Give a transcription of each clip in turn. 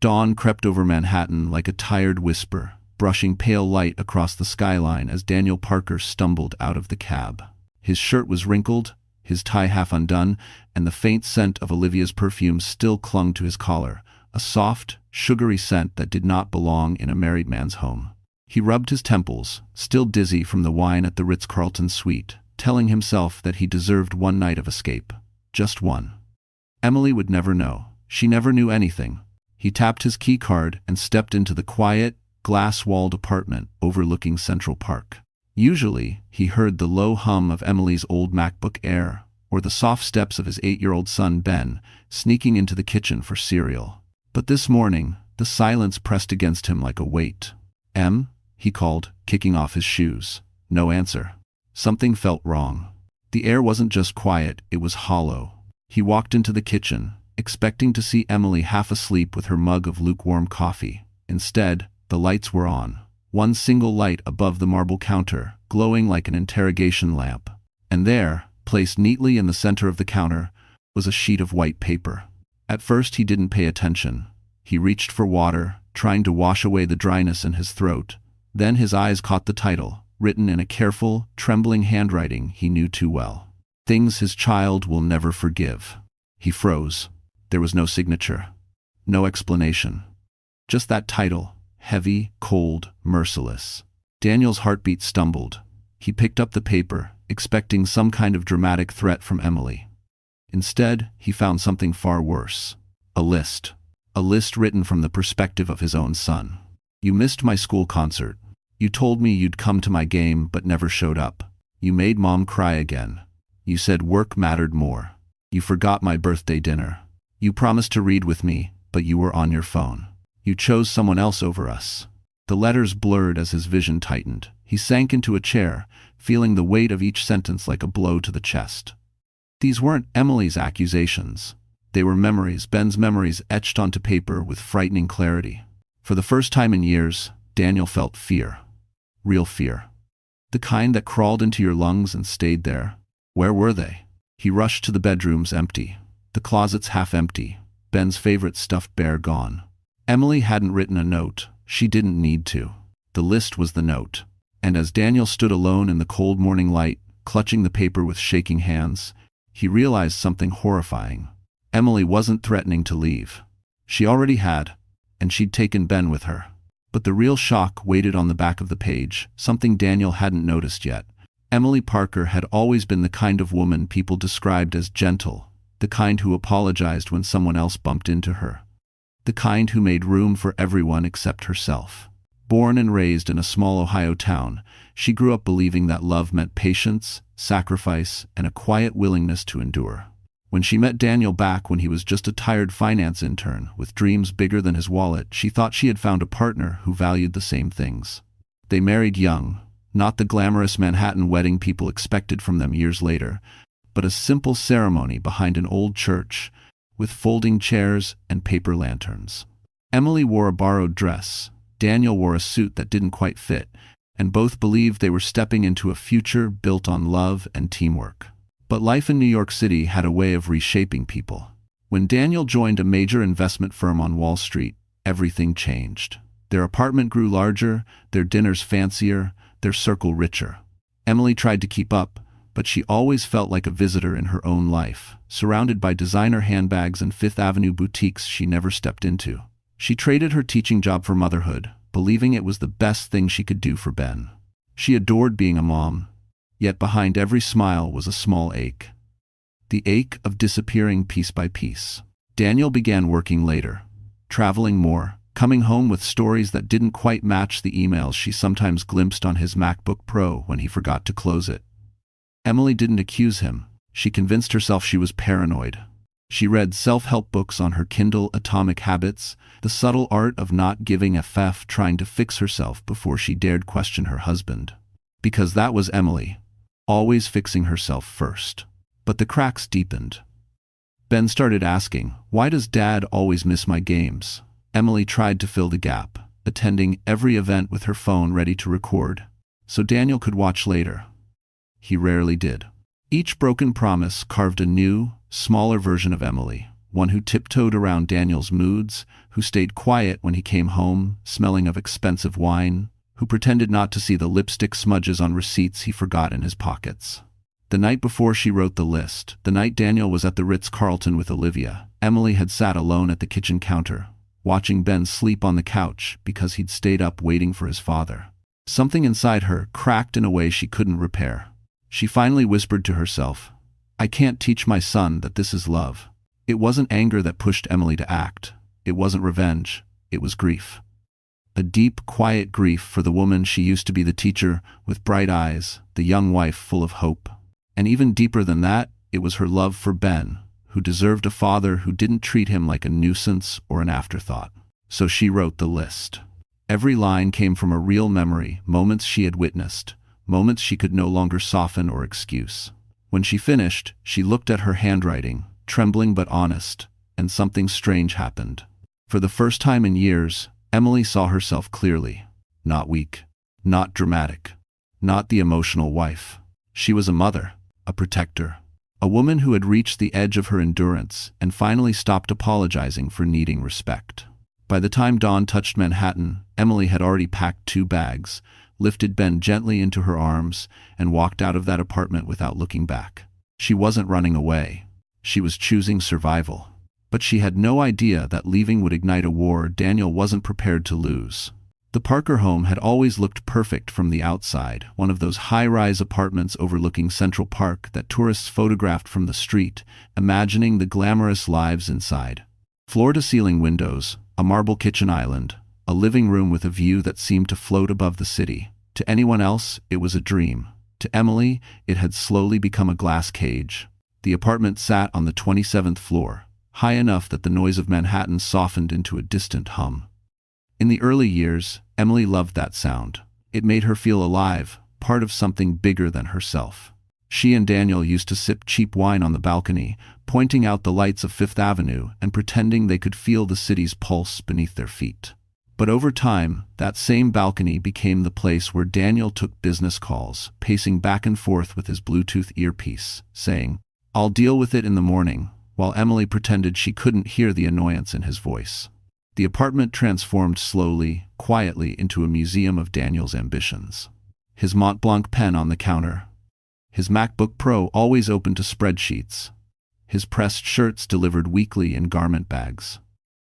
Dawn crept over Manhattan like a tired whisper, brushing pale light across the skyline as Daniel Parker stumbled out of the cab. His shirt was wrinkled, his tie half undone, and the faint scent of Olivia's perfume still clung to his collar, a soft, sugary scent that did not belong in a married man's home. He rubbed his temples, still dizzy from the wine at the Ritz-Carlton suite, telling himself that he deserved one night of escape. Just one. Emily would never know. She never knew anything. He tapped his key card and stepped into the quiet, glass-walled apartment overlooking Central Park. Usually, he heard the low hum of Emily's old MacBook Air, or the soft steps of his 8-year-old son Ben, sneaking into the kitchen for cereal. But this morning, the silence pressed against him like a weight. "Em?" he called, kicking off his shoes. No answer. Something felt wrong. The air wasn't just quiet, it was hollow. He walked into the kitchen, expecting to see Emily half asleep with her mug of lukewarm coffee. Instead, the lights were on. One single light above the marble counter, glowing like an interrogation lamp. And there, placed neatly in the center of the counter, was a sheet of white paper. At first he didn't pay attention. He reached for water, trying to wash away the dryness in his throat. Then his eyes caught the title, written in a careful, trembling handwriting he knew too well. "Things his child will never forgive." He froze. There was no signature. No explanation. Just that title. Heavy, cold, merciless. Daniel's heartbeat stumbled. He picked up the paper, expecting some kind of dramatic threat from Emily. Instead, he found something far worse. A list. A list written from the perspective of his own son. "You missed my school concert. You told me you'd come to my game but never showed up. You made Mom cry again. You said work mattered more. You forgot my birthday dinner. You promised to read with me, but you were on your phone. You chose someone else over us." The letters blurred as his vision tightened. He sank into a chair, feeling the weight of each sentence like a blow to the chest. These weren't Emily's accusations. They were memories, Ben's memories etched onto paper with frightening clarity. For the first time in years, Daniel felt fear. Real fear. The kind that crawled into your lungs and stayed there. Where were they? He rushed to the bedrooms empty. The closets half empty. Ben's favorite stuffed bear gone. Emily hadn't written a note. She didn't need to. The list was the note. And as Daniel stood alone in the cold morning light, clutching the paper with shaking hands, he realized something horrifying. Emily wasn't threatening to leave. She already had, and she'd taken Ben with her. But the real shock waited on the back of the page, something Daniel hadn't noticed yet. Emily Parker had always been the kind of woman people described as gentle, the kind who apologized when someone else bumped into her. The kind who made room for everyone except herself. Born and raised in a small Ohio town, she grew up believing that love meant patience, sacrifice, and a quiet willingness to endure. When she met Daniel back when he was just a tired finance intern with dreams bigger than his wallet, she thought she had found a partner who valued the same things. They married young, not the glamorous Manhattan wedding people expected from them years later, but a simple ceremony behind an old church, with folding chairs and paper lanterns. Emily wore a borrowed dress. Daniel wore a suit that didn't quite fit, and both believed they were stepping into a future built on love and teamwork. But life in New York City had a way of reshaping people. When Daniel joined a major investment firm on Wall Street, everything changed. Their apartment grew larger, their dinners fancier, their circle richer. Emily tried to keep up, but she always felt like a visitor in her own life, surrounded by designer handbags and Fifth Avenue boutiques she never stepped into. She traded her teaching job for motherhood, believing it was the best thing she could do for Ben. She adored being a mom, yet behind every smile was a small ache. The ache of disappearing piece by piece. Daniel began working later, traveling more, coming home with stories that didn't quite match the emails she sometimes glimpsed on his MacBook Pro when he forgot to close it. Emily didn't accuse him. She convinced herself she was paranoid. She read self-help books on her Kindle Atomic Habits, the subtle art of not giving a f, trying to fix herself before she dared question her husband. Because that was Emily, always fixing herself first. But the cracks deepened. Ben started asking, "Why does Dad always miss my games?" Emily tried to fill the gap, attending every event with her phone ready to record, so Daniel could watch later. He rarely did. Each broken promise carved a new, smaller version of Emily, one who tiptoed around Daniel's moods, who stayed quiet when he came home, smelling of expensive wine, who pretended not to see the lipstick smudges on receipts he forgot in his pockets. The night before she wrote the list, the night Daniel was at the Ritz-Carlton with Olivia, Emily had sat alone at the kitchen counter, watching Ben sleep on the couch because he'd stayed up waiting for his father. Something inside her cracked in a way she couldn't repair. She finally whispered to herself, "I can't teach my son that this is love." It wasn't anger that pushed Emily to act. It wasn't revenge. It was grief. A deep, quiet grief for the woman she used to be, the teacher with bright eyes, the young wife full of hope. And even deeper than that, it was her love for Ben, who deserved a father who didn't treat him like a nuisance or an afterthought. So she wrote the list. Every line came from a real memory, moments she had witnessed, moments she could no longer soften or excuse. When she finished, she looked at her handwriting, trembling but honest, and something strange happened. For the first time in years, Emily saw herself clearly. Not weak, not dramatic, not the emotional wife. She was a mother, a protector, a woman who had reached the edge of her endurance and finally stopped apologizing for needing respect. By the time dawn touched Manhattan, Emily had already packed 2 bags, lifted Ben gently into her arms, and walked out of that apartment without looking back. She wasn't running away. She was choosing survival. But she had no idea that leaving would ignite a war Daniel wasn't prepared to lose. The Parker home had always looked perfect from the outside, one of those high-rise apartments overlooking Central Park that tourists photographed from the street, imagining the glamorous lives inside. Floor-to-ceiling windows, a marble kitchen island, a living room with a view that seemed to float above the city. To anyone else, it was a dream. To Emily, it had slowly become a glass cage. The apartment sat on the 27th floor, high enough that the noise of Manhattan softened into a distant hum. In the early years, Emily loved that sound. It made her feel alive, part of something bigger than herself. She and Daniel used to sip cheap wine on the balcony, pointing out the lights of Fifth Avenue and pretending they could feel the city's pulse beneath their feet. But over time, that same balcony became the place where Daniel took business calls, pacing back and forth with his Bluetooth earpiece, saying, "I'll deal with it in the morning," while Emily pretended she couldn't hear the annoyance in his voice. The apartment transformed slowly, quietly into a museum of Daniel's ambitions. His Mont Blanc pen on the counter, his MacBook Pro always open to spreadsheets, his pressed shirts delivered weekly in garment bags.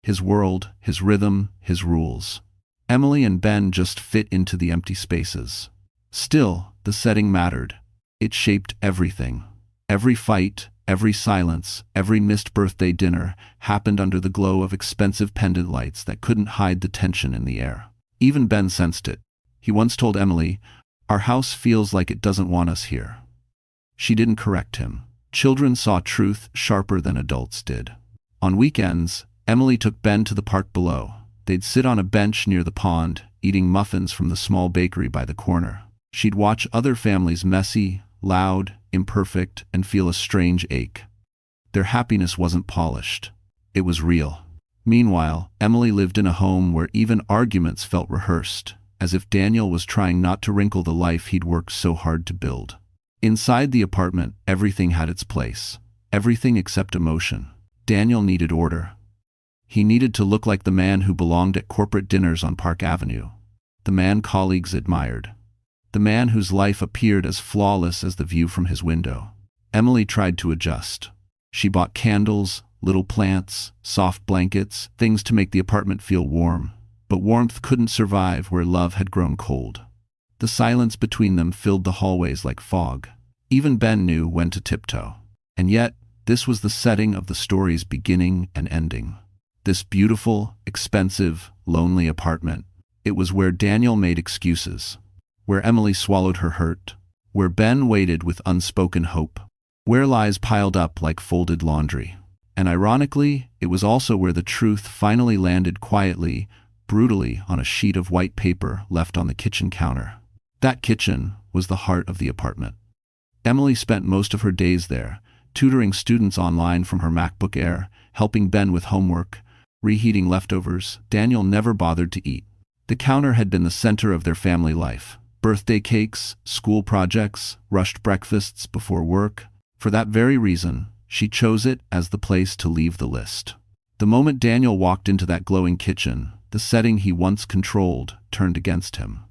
His world, his rhythm, his rules. Emily and Ben just fit into the empty spaces. Still, the setting mattered. It shaped everything. Every fight, every silence, every missed birthday dinner happened under the glow of expensive pendant lights that couldn't hide the tension in the air. Even Ben sensed it. He once told Emily, "Our house feels like it doesn't want us here." She didn't correct him. Children saw truth sharper than adults did. On weekends, Emily took Ben to the park below. They'd sit on a bench near the pond, eating muffins from the small bakery by the corner. She'd watch other families messy, loud, imperfect, and feel a strange ache. Their happiness wasn't polished. It was real. Meanwhile, Emily lived in a home where even arguments felt rehearsed, as if Daniel was trying not to wrinkle the life he'd worked so hard to build. Inside the apartment, everything had its place. Everything except emotion. Daniel needed order. He needed to look like the man who belonged at corporate dinners on Park Avenue. The man colleagues admired. The man whose life appeared as flawless as the view from his window. Emily tried to adjust. She bought candles, little plants, soft blankets, things to make the apartment feel warm. But warmth couldn't survive where love had grown cold. The silence between them filled the hallways like fog. Even Ben knew when to tiptoe. And yet, this was the setting of the story's beginning and ending. This beautiful, expensive, lonely apartment. It was where Daniel made excuses, where Emily swallowed her hurt, where Ben waited with unspoken hope, where lies piled up like folded laundry. And ironically, it was also where the truth finally landed quietly, brutally on a sheet of white paper left on the kitchen counter. That kitchen was the heart of the apartment. Emily spent most of her days there, tutoring students online from her MacBook Air, helping Ben with homework, reheating leftovers. Daniel never bothered to eat. The counter had been the center of their family life. Birthday cakes, school projects, rushed breakfasts before work. For that very reason, she chose it as the place to leave the list. The moment Daniel walked into that glowing kitchen, the setting he once controlled turned against him.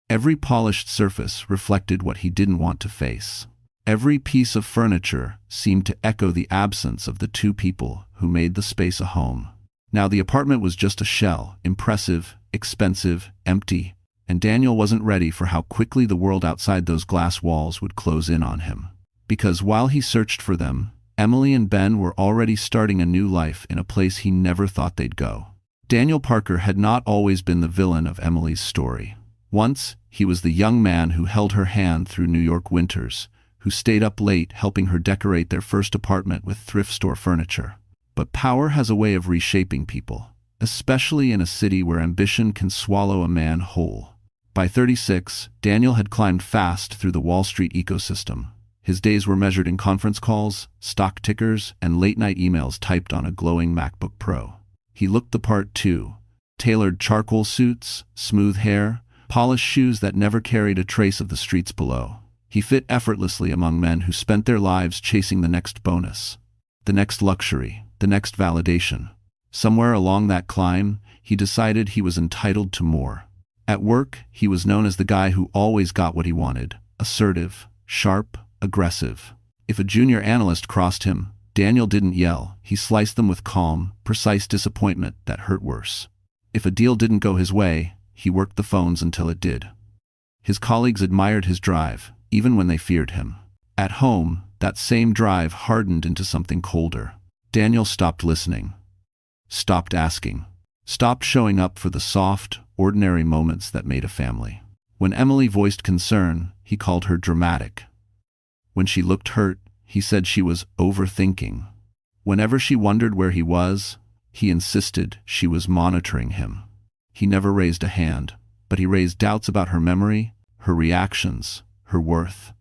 Every polished surface reflected what he didn't want to face. Every piece of furniture seemed to echo the absence of the two people who made the space a home. Now the apartment was just a shell, impressive, expensive, empty, and Daniel wasn't ready for how quickly the world outside those glass walls would close in on him. Because while he searched for them, Emily and Ben were already starting a new life in a place he never thought they'd go. Daniel Parker had not always been the villain of Emily's story. Once, he was the young man who held her hand through New York winters, who stayed up late helping her decorate their first apartment with thrift store furniture. But power has a way of reshaping people, especially in a city where ambition can swallow a man whole. By 36, Daniel had climbed fast through the Wall Street ecosystem. His days were measured in conference calls, stock tickers, and late-night emails typed on a glowing MacBook Pro. He looked the part too. Tailored charcoal suits, smooth hair, polished shoes that never carried a trace of the streets below. He fit effortlessly among men who spent their lives chasing the next bonus, the next luxury, the next validation. Somewhere along that climb, he decided he was entitled to more. At work, he was known as the guy who always got what he wanted, assertive, sharp, aggressive. If a junior analyst crossed him, Daniel didn't yell. He sliced them with calm, precise disappointment that hurt worse. If a deal didn't go his way, he worked the phones until it did. His colleagues admired his drive, even when they feared him. At home, that same drive hardened into something colder. Daniel stopped listening, stopped asking, stopped showing up for the soft, ordinary moments that made a family. When Emily voiced concern, he called her dramatic. When she looked hurt, he said she was overthinking. Whenever she wondered where he was, he insisted she was monitoring him. He never raised a hand, but he raised doubts about her memory, her reactions, her worth.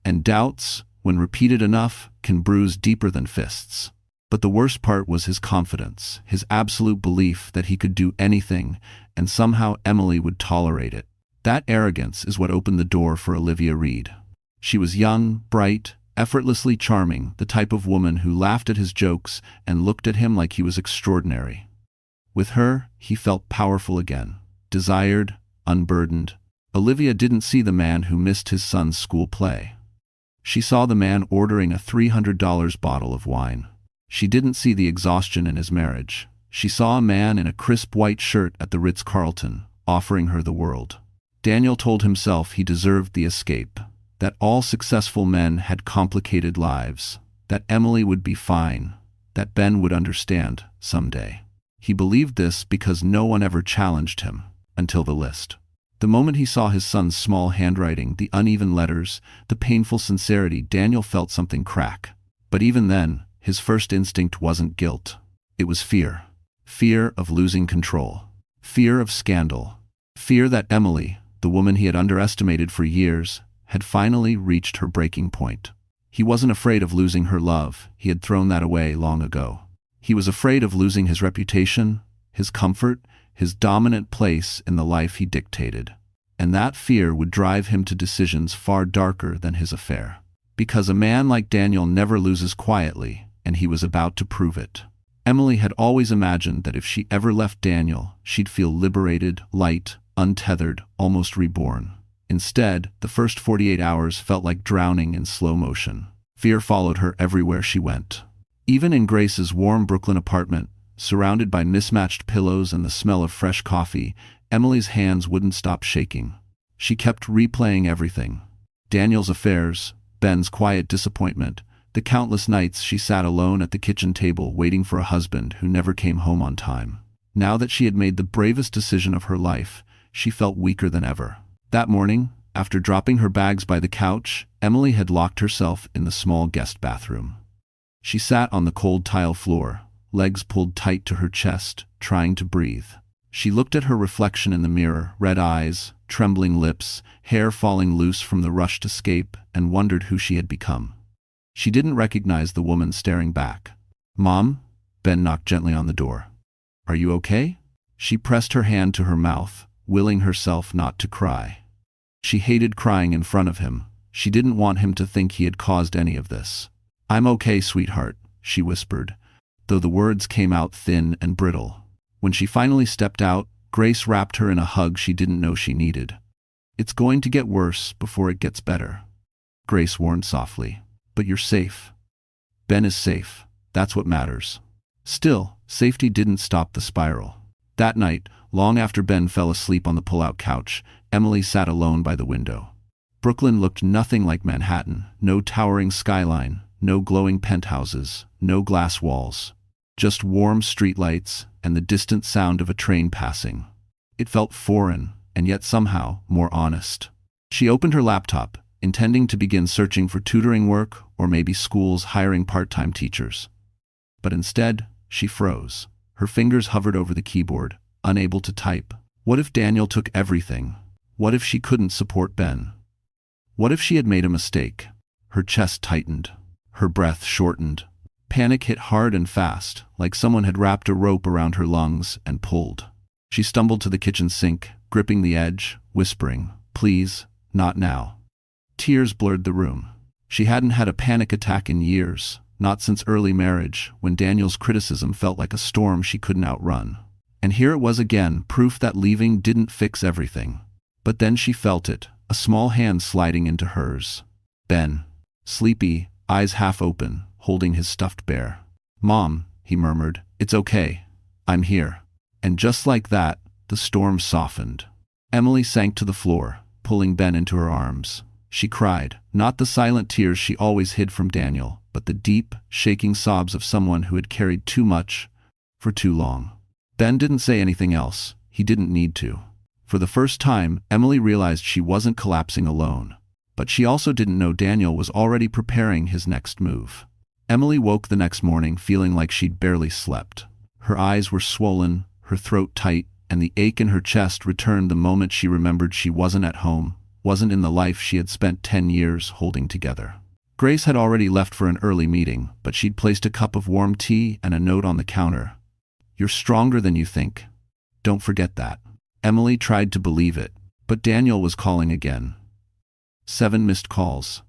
And doubts, when repeated enough, can bruise deeper than fists. But the worst part was his confidence, his absolute belief that he could do anything, and somehow Emily would tolerate it. That arrogance is what opened the door for Olivia Reed. She was young, bright, effortlessly charming, the type of woman who laughed at his jokes and looked at him like he was extraordinary. With her, he felt powerful again, desired, unburdened. Olivia didn't see the man who missed his son's school play. She saw the man ordering a $300 bottle of wine. She didn't see the exhaustion in his marriage. She saw a man in a crisp white shirt at the Ritz-Carlton, offering her the world. Daniel told himself he deserved the escape, that all successful men had complicated lives, that Emily would be fine, that Ben would understand someday. He believed this because no one ever challenged him, until the list. The moment he saw his son's small handwriting, the uneven letters, the painful sincerity, Daniel felt something crack. But even then, his first instinct wasn't guilt. It was fear. Fear of losing control. Fear of scandal. Fear that Emily, the woman he had underestimated for years, had finally reached her breaking point. He wasn't afraid of losing her love. He had thrown that away long ago. He was afraid of losing his reputation, his comfort, his dominant place in the life he dictated. And that fear would drive him to decisions far darker than his affair. Because a man like Daniel never loses quietly, and he was about to prove it. Emily had always imagined that if she ever left Daniel, she'd feel liberated, light, untethered, almost reborn. Instead, the first 48 hours felt like drowning in slow motion. Fear followed her everywhere she went. Even in Grace's warm Brooklyn apartment, surrounded by mismatched pillows and the smell of fresh coffee, Emily's hands wouldn't stop shaking. She kept replaying everything. Daniel's affairs, Ben's quiet disappointment, the countless nights she sat alone at the kitchen table waiting for a husband who never came home on time. Now that she had made the bravest decision of her life, she felt weaker than ever. That morning, after dropping her bags by the couch, Emily had locked herself in the small guest bathroom. She sat on the cold tile floor, legs pulled tight to her chest, trying to breathe. She looked at her reflection in the mirror, red eyes, trembling lips, hair falling loose from the rushed escape, and wondered who she had become. She didn't recognize the woman staring back. "Mom?" Ben knocked gently on the door. "Are you okay?" She pressed her hand to her mouth, willing herself not to cry. She hated crying in front of him. She didn't want him to think he had caused any of this. "I'm okay, sweetheart," she whispered, though the words came out thin and brittle. When she finally stepped out, Grace wrapped her in a hug she didn't know she needed. "It's going to get worse before it gets better," Grace warned softly. "But you're safe. Ben is safe. That's what matters." Still, safety didn't stop the spiral. That night, long after Ben fell asleep on the pull-out couch, Emily sat alone by the window. Brooklyn looked nothing like Manhattan. No towering skyline, no glowing penthouses, no glass walls. Just warm streetlights and the distant sound of a train passing. It felt foreign, and yet somehow more honest. She opened her laptop, intending to begin searching for tutoring work or maybe schools hiring part-time teachers. But instead, she froze. Her fingers hovered over the keyboard, unable to type. What if Daniel took everything? What if she couldn't support Ben? What if she had made a mistake? Her chest tightened. Her breath shortened. Panic hit hard and fast, like someone had wrapped a rope around her lungs and pulled. She stumbled to the kitchen sink, gripping the edge, whispering, "Please, not now." Tears blurred the room. She hadn't had a panic attack in years, not since early marriage, when Daniel's criticism felt like a storm she couldn't outrun. And here it was again, proof that leaving didn't fix everything. But then she felt it, a small hand sliding into hers. Ben. Sleepy, eyes half open, holding his stuffed bear. "Mom," he murmured, "it's okay. I'm here." And just like that, the storm softened. Emily sank to the floor, pulling Ben into her arms. She cried, not the silent tears she always hid from Daniel, but the deep, shaking sobs of someone who had carried too much for too long. Ben didn't say anything else. He didn't need to. For the first time, Emily realized she wasn't collapsing alone. But she also didn't know Daniel was already preparing his next move. Emily woke the next morning feeling like she'd barely slept. Her eyes were swollen, her throat tight, and the ache in her chest returned the moment she remembered she wasn't at home, wasn't in the life she had spent 10 years holding together. Grace had already left for an early meeting, but she'd placed a cup of warm tea and a note on the counter. "You're stronger than you think. Don't forget that." Emily tried to believe it, but Daniel was calling again. 7 missed calls.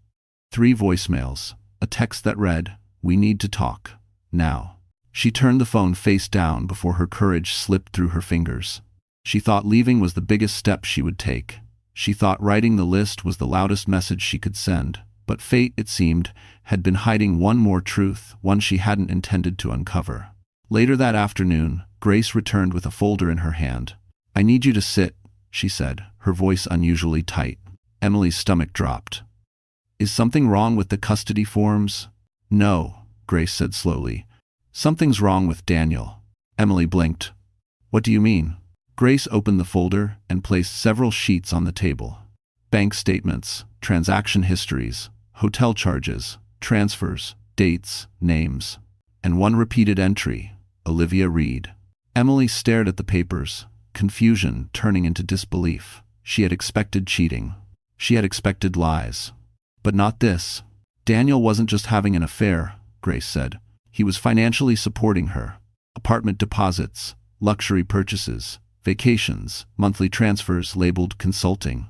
3 voicemails. A text that read, "We need to talk. Now." She turned the phone face down before her courage slipped through her fingers. She thought leaving was the biggest step she would take. She thought writing the list was the loudest message she could send. But fate, it seemed, had been hiding one more truth, one she hadn't intended to uncover. Later that afternoon, Grace returned with a folder in her hand. "I need you to sit," she said, her voice unusually tight. Emily's stomach dropped. "Is something wrong with the custody forms?" "No," Grace said slowly. "Something's wrong with Daniel." Emily blinked. "What do you mean?" Grace opened the folder and placed several sheets on the table. Bank statements, transaction histories, hotel charges, transfers, dates, names, and one repeated entry, Olivia Reed. Emily stared at the papers, confusion turning into disbelief. She had expected cheating. She had expected lies. But not this. Daniel wasn't just having an affair, Grace said. He was financially supporting her. Apartment deposits, luxury purchases, vacations, monthly transfers labeled consulting.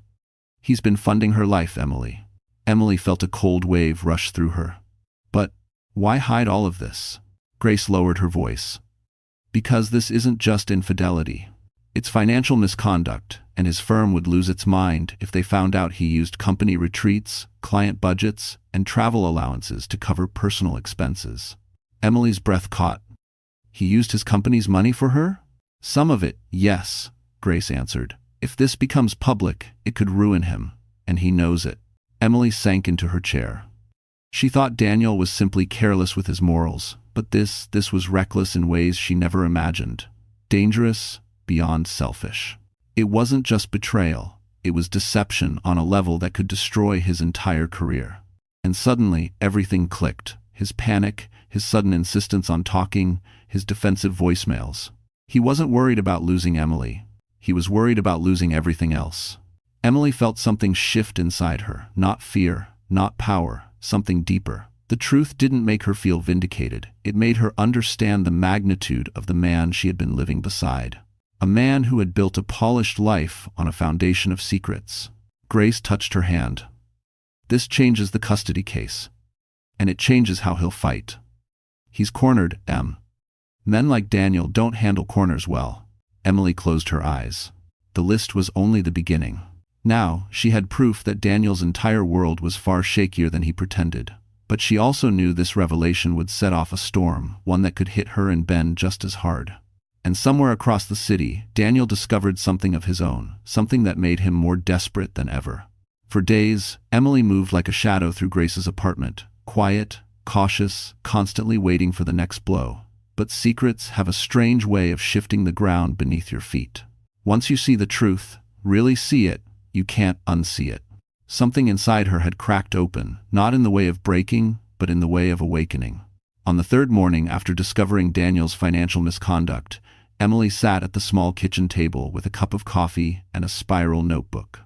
He's been funding her life, Emily. Emily felt a cold wave rush through her. But why hide all of this? Grace lowered her voice. Because this isn't just infidelity. It's financial misconduct, and his firm would lose its mind if they found out he used company retreats, client budgets, and travel allowances to cover personal expenses. Emily's breath caught. He used his company's money for her? Some of it, yes, Grace answered. If this becomes public, it could ruin him, and he knows it. Emily sank into her chair. She thought Daniel was simply careless with his morals, but this was reckless in ways she never imagined. Dangerous, beyond selfish. It wasn't just betrayal, it was deception on a level that could destroy his entire career. And suddenly, everything clicked. His panic, his sudden insistence on talking, his defensive voicemails. He wasn't worried about losing Emily. He was worried about losing everything else. Emily felt something shift inside her, not fear, not power, something deeper. The truth didn't make her feel vindicated. It made her understand the magnitude of the man she had been living beside. A man who had built a polished life on a foundation of secrets. Grace touched her hand. This changes the custody case. and it changes how he'll fight. He's cornered, Em. Men like Daniel don't handle corners well. Emily closed her eyes. The list was only the beginning. Now, she had proof that Daniel's entire world was far shakier than he pretended. But she also knew this revelation would set off a storm, one that could hit her and Ben just as hard. And somewhere across the city, Daniel discovered something of his own, something that made him more desperate than ever. For days, Emily moved like a shadow through Grace's apartment, quiet, cautious, constantly waiting for the next blow. But secrets have a strange way of shifting the ground beneath your feet. Once you see the truth, really see it, you can't unsee it. Something inside her had cracked open, not in the way of breaking, but in the way of awakening. On the third morning after discovering Daniel's financial misconduct, Emily sat at the small kitchen table with a cup of coffee and a spiral notebook.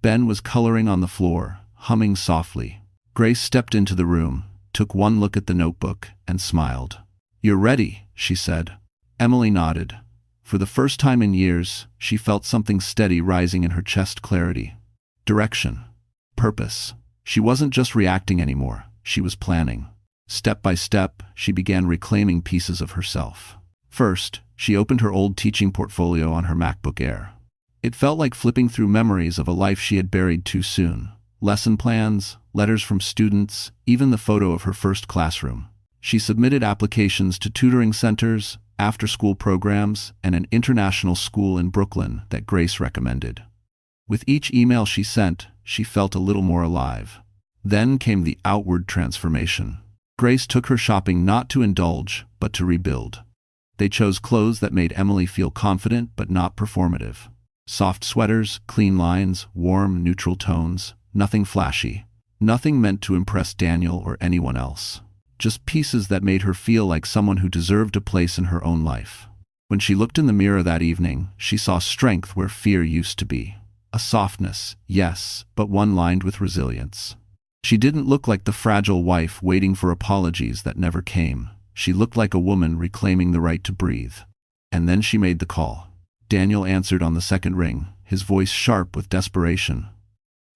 Ben was coloring on the floor, humming softly. Grace stepped into the room, took one look at the notebook, and smiled. "You're ready," she said. Emily nodded. For the first time in years, she felt something steady rising in her chest: clarity. Direction. Purpose. She wasn't just reacting anymore, she was planning. Step by step, she began reclaiming pieces of herself. First, she opened her old teaching portfolio on her MacBook Air. It felt like flipping through memories of a life she had buried too soon. Lesson plans, letters from students, even the photo of her first classroom. She submitted applications to tutoring centers, after-school programs, and an international school in Brooklyn that Grace recommended. With each email she sent, she felt a little more alive. Then came the outward transformation. Grace took her shopping not to indulge, but to rebuild. They chose clothes that made Emily feel confident but not performative. Soft sweaters, clean lines, warm, neutral tones, nothing flashy. Nothing meant to impress Daniel or anyone else. Just pieces that made her feel like someone who deserved a place in her own life. When she looked in the mirror that evening, she saw strength where fear used to be. A softness, yes, but one lined with resilience. She didn't look like the fragile wife waiting for apologies that never came. She looked like a woman reclaiming the right to breathe. And then she made the call. Daniel answered on the second ring, his voice sharp with desperation.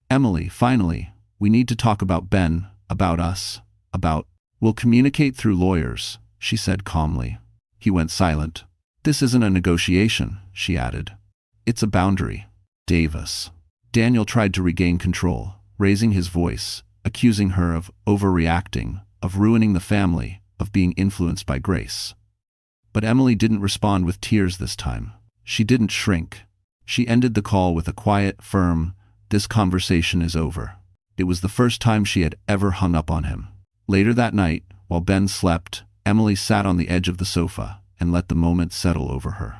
"Emily, finally, we need to talk about Ben, about us, about—" "We'll communicate through lawyers," she said calmly. He went silent. "This isn't a negotiation," she added. "It's a boundary." Davis. Daniel tried to regain control, raising his voice, accusing her of overreacting, of ruining the family, of being influenced by Grace. But Emily didn't respond with tears this time. She didn't shrink. She ended the call with a quiet, firm, "This conversation is over." It was the first time she had ever hung up on him. Later that night, while Ben slept, Emily sat on the edge of the sofa and let the moment settle over her.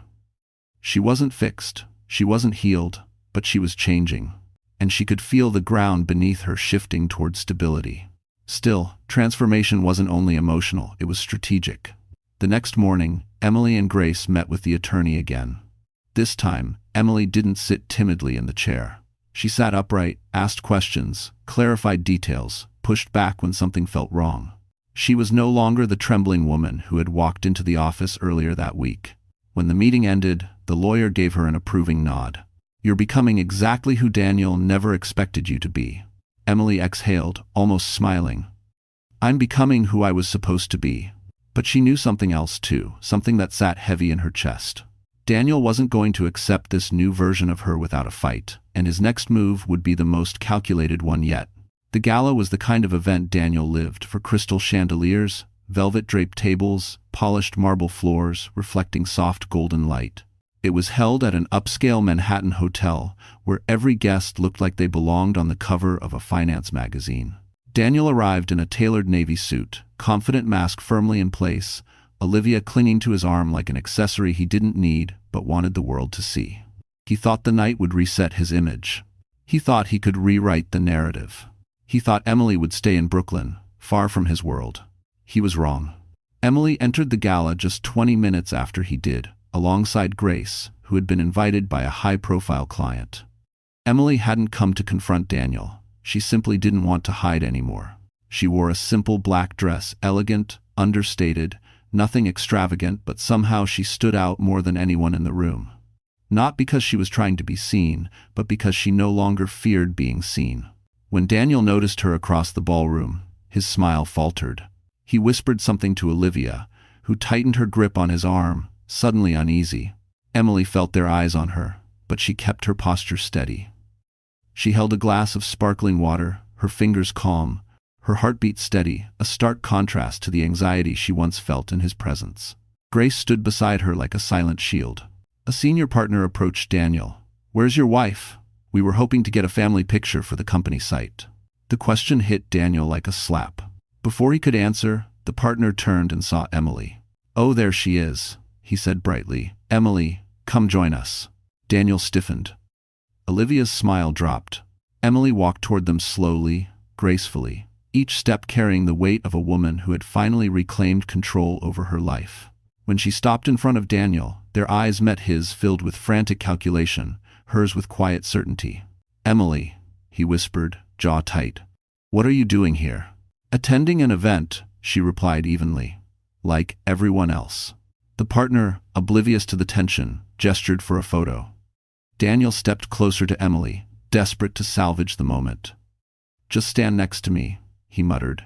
She wasn't fixed, she wasn't healed, but she was changing, and she could feel the ground beneath her shifting toward stability. Still, transformation wasn't only emotional, it was strategic. The next morning, Emily and Grace met with the attorney again. This time, Emily didn't sit timidly in the chair. She sat upright, asked questions, clarified details, pushed back when something felt wrong. She was no longer the trembling woman who had walked into the office earlier that week. When the meeting ended, the lawyer gave her an approving nod. "You're becoming exactly who Daniel never expected you to be." Emily exhaled, almost smiling. "I'm becoming who I was supposed to be." But she knew something else too, something that sat heavy in her chest. Daniel wasn't going to accept this new version of her without a fight, and his next move would be the most calculated one yet. The gala was the kind of event Daniel lived for: crystal chandeliers, velvet-draped tables, polished marble floors reflecting soft golden light. It was held at an upscale Manhattan hotel where every guest looked like they belonged on the cover of a finance magazine. Daniel arrived in a tailored navy suit, confident mask firmly in place, Olivia clinging to his arm like an accessory he didn't need but wanted the world to see. He thought the night would reset his image. He thought he could rewrite the narrative. He thought Emily would stay in Brooklyn, far from his world. He was wrong. Emily entered the gala just 20 minutes after he did, alongside Grace, who had been invited by a high-profile client. Emily hadn't come to confront Daniel. She simply didn't want to hide anymore. She wore a simple black dress, elegant, understated, nothing extravagant, but somehow she stood out more than anyone in the room. Not because she was trying to be seen, but because she no longer feared being seen. When Daniel noticed her across the ballroom, His smile faltered. He whispered something to Olivia, who tightened her grip on his arm, suddenly uneasy. Emily felt their eyes on her, but she kept her posture steady. She held a glass of sparkling water, her fingers calm, her heartbeat steady, a stark contrast to the anxiety she once felt in his presence. Grace stood beside her like a silent shield. A senior partner approached Daniel. "Where's your wife? We were hoping to get a family picture for the company site." The question hit Daniel like a slap. Before he could answer, the partner turned and saw Emily. "Oh, there she is," he said brightly. "Emily, come join us." Daniel stiffened. Olivia's smile dropped. Emily walked toward them slowly, gracefully, each step carrying the weight of a woman who had finally reclaimed control over her life. When she stopped in front of Daniel, their eyes met his, filled with frantic calculation, hers with quiet certainty. "Emily," he whispered, jaw tight. "What are you doing here?" "Attending an event," she replied evenly. "Like everyone else." The partner, oblivious to the tension, gestured for a photo. Daniel stepped closer to Emily, desperate to salvage the moment. "Just stand next to me," he muttered.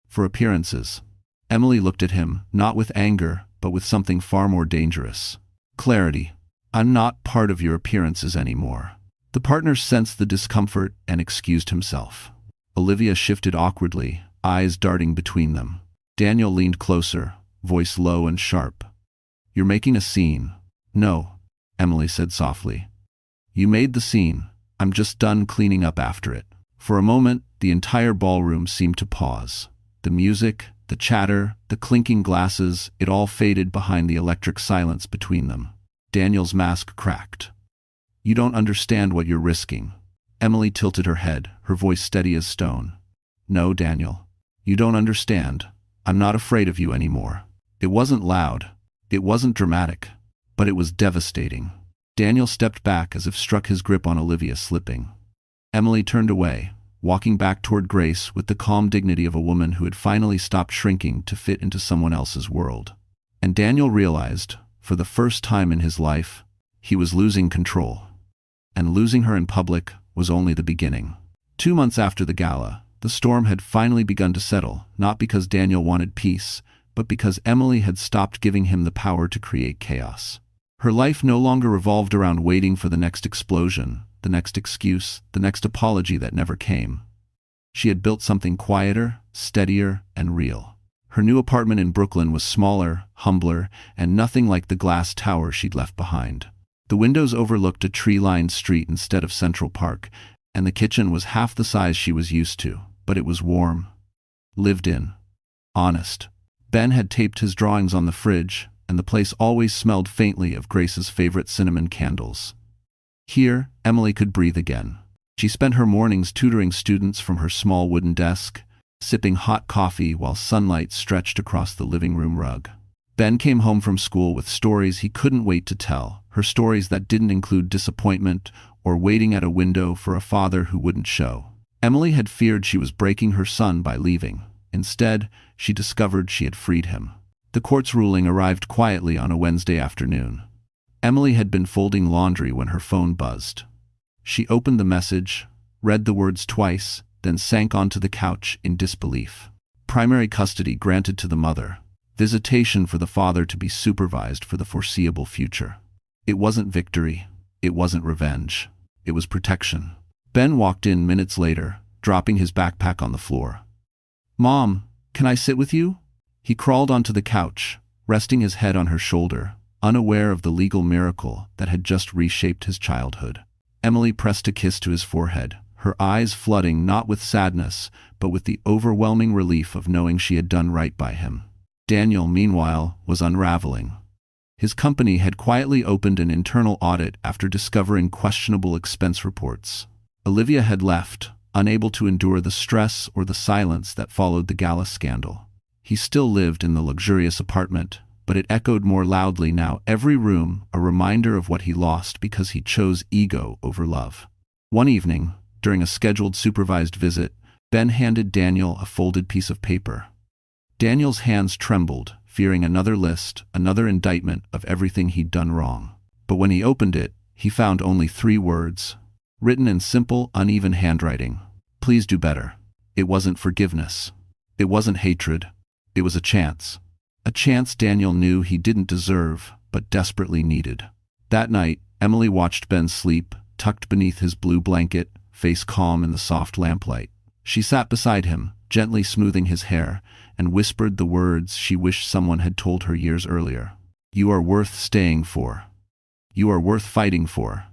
"For appearances." Emily looked at him, not with anger, but with something far more dangerous. Clarity. "I'm not part of your appearances anymore." The partner sensed the discomfort and excused himself. Olivia shifted awkwardly, eyes darting between them. Daniel leaned closer, voice low and sharp. "You're making a scene." "No," Emily said softly. "You made the scene. I'm just done cleaning up after it." For a moment, the entire ballroom seemed to pause. The music, the chatter, the clinking glasses, it all faded behind the electric silence between them. Daniel's mask cracked. "You don't understand what you're risking." Emily tilted her head, her voice steady as stone. "No, Daniel. You don't understand. I'm not afraid of you anymore." It wasn't loud. It wasn't dramatic. But it was devastating. Daniel stepped back as if struck, his grip on Olivia slipping. Emily turned away, walking back toward Grace with the calm dignity of a woman who had finally stopped shrinking to fit into someone else's world. And Daniel realized, for the first time in his life, he was losing control. And losing her in public was only the beginning. 2 months after the gala, the storm had finally begun to settle, not because Daniel wanted peace, but because Emily had stopped giving him the power to create chaos. Her life no longer revolved around waiting for the next explosion, the next excuse, the next apology that never came. She had built something quieter, steadier, and real. Her new apartment in Brooklyn was smaller, humbler, and nothing like the glass tower she'd left behind. The windows overlooked a tree-lined street instead of Central Park, and the kitchen was half the size she was used to, but it was warm, lived in, honest. Ben had taped his drawings on the fridge, and the place always smelled faintly of Grace's favorite cinnamon candles. Here, Emily could breathe again. She spent her mornings tutoring students from her small wooden desk, sipping hot coffee while sunlight stretched across the living room rug. Ben came home from school with stories he couldn't wait to tell, her stories that didn't include disappointment or waiting at a window for a father who wouldn't show. Emily had feared she was breaking her son by leaving. Instead, she discovered she had freed him. The court's ruling arrived quietly on a Wednesday afternoon. Emily had been folding laundry when her phone buzzed. She opened the message, read the words twice, then sank onto the couch in disbelief. Primary custody granted to the mother. Visitation for the father to be supervised for the foreseeable future. It wasn't victory. It wasn't revenge. It was protection. Ben walked in minutes later, dropping his backpack on the floor. "Mom, can I sit with you?" He crawled onto the couch, resting his head on her shoulder, unaware of the legal miracle that had just reshaped his childhood. Emily pressed a kiss to his forehead, her eyes flooding not with sadness, but with the overwhelming relief of knowing she had done right by him. Daniel, meanwhile, was unraveling. His company had quietly opened an internal audit after discovering questionable expense reports. Olivia had left, unable to endure the stress or the silence that followed the gala scandal. He still lived in the luxurious apartment, but it echoed more loudly now, every room a reminder of what he lost because he chose ego over love. One evening, during a scheduled supervised visit, Ben handed Daniel a folded piece of paper. Daniel's hands trembled, fearing another list, another indictment of everything he'd done wrong. But when he opened it, he found only 3 words, written in simple, uneven handwriting. "Please do better." It wasn't forgiveness. It wasn't hatred. It was a chance. A chance Daniel knew he didn't deserve, but desperately needed. That night, Emily watched Ben sleep, tucked beneath his blue blanket, face calm in the soft lamplight. She sat beside him, gently smoothing his hair, and whispered the words she wished someone had told her years earlier. You are worth staying for. You are worth fighting for.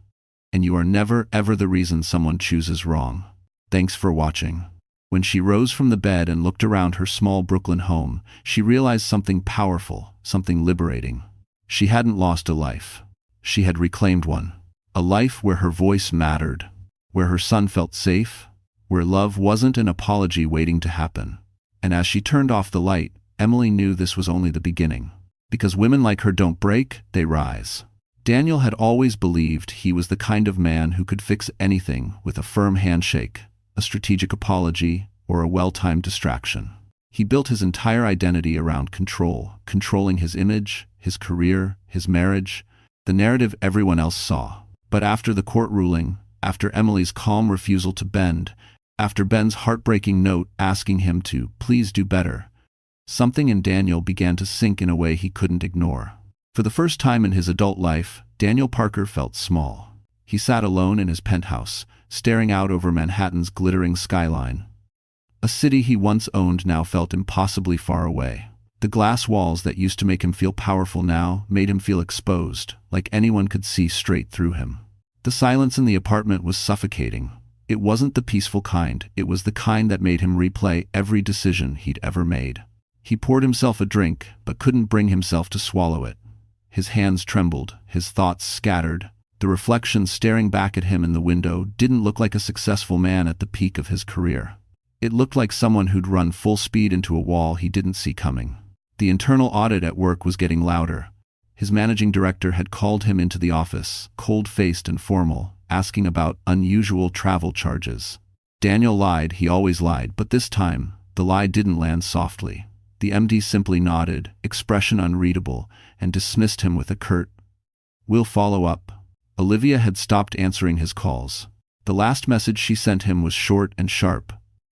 And you are never, ever the reason someone chooses wrong. Thanks for watching. When she rose from the bed and looked around her small Brooklyn home, she realized something powerful, something liberating. She hadn't lost a life. She had reclaimed one. A life where her voice mattered, where her son felt safe, where love wasn't an apology waiting to happen. And as she turned off the light, Emily knew this was only the beginning. Because women like her don't break, they rise. Daniel had always believed he was the kind of man who could fix anything with a firm handshake, a strategic apology, or a well-timed distraction. He built his entire identity around control, controlling his image, his career, his marriage, the narrative everyone else saw. But after the court ruling, after Emily's calm refusal to bend, after Ben's heartbreaking note asking him to please do better, something in Daniel began to sink in a way he couldn't ignore. For the first time in his adult life, Daniel Parker felt small. He sat alone in his penthouse, staring out over Manhattan's glittering skyline. A city he once owned now felt impossibly far away. The glass walls that used to make him feel powerful now made him feel exposed, like anyone could see straight through him. The silence in the apartment was suffocating. It wasn't the peaceful kind, it was the kind that made him replay every decision he'd ever made. He poured himself a drink, but couldn't bring himself to swallow it. His hands trembled, his thoughts scattered. The reflection staring back at him in the window didn't look like a successful man at the peak of his career. It looked like someone who'd run full speed into a wall he didn't see coming. The internal audit at work was getting louder. His managing director had called him into the office, cold-faced and formal, asking about unusual travel charges. Daniel lied, he always lied, but this time, the lie didn't land softly. The MD simply nodded, expression unreadable, and dismissed him with a curt, "We'll follow up." Olivia had stopped answering his calls. The last message she sent him was short and sharp.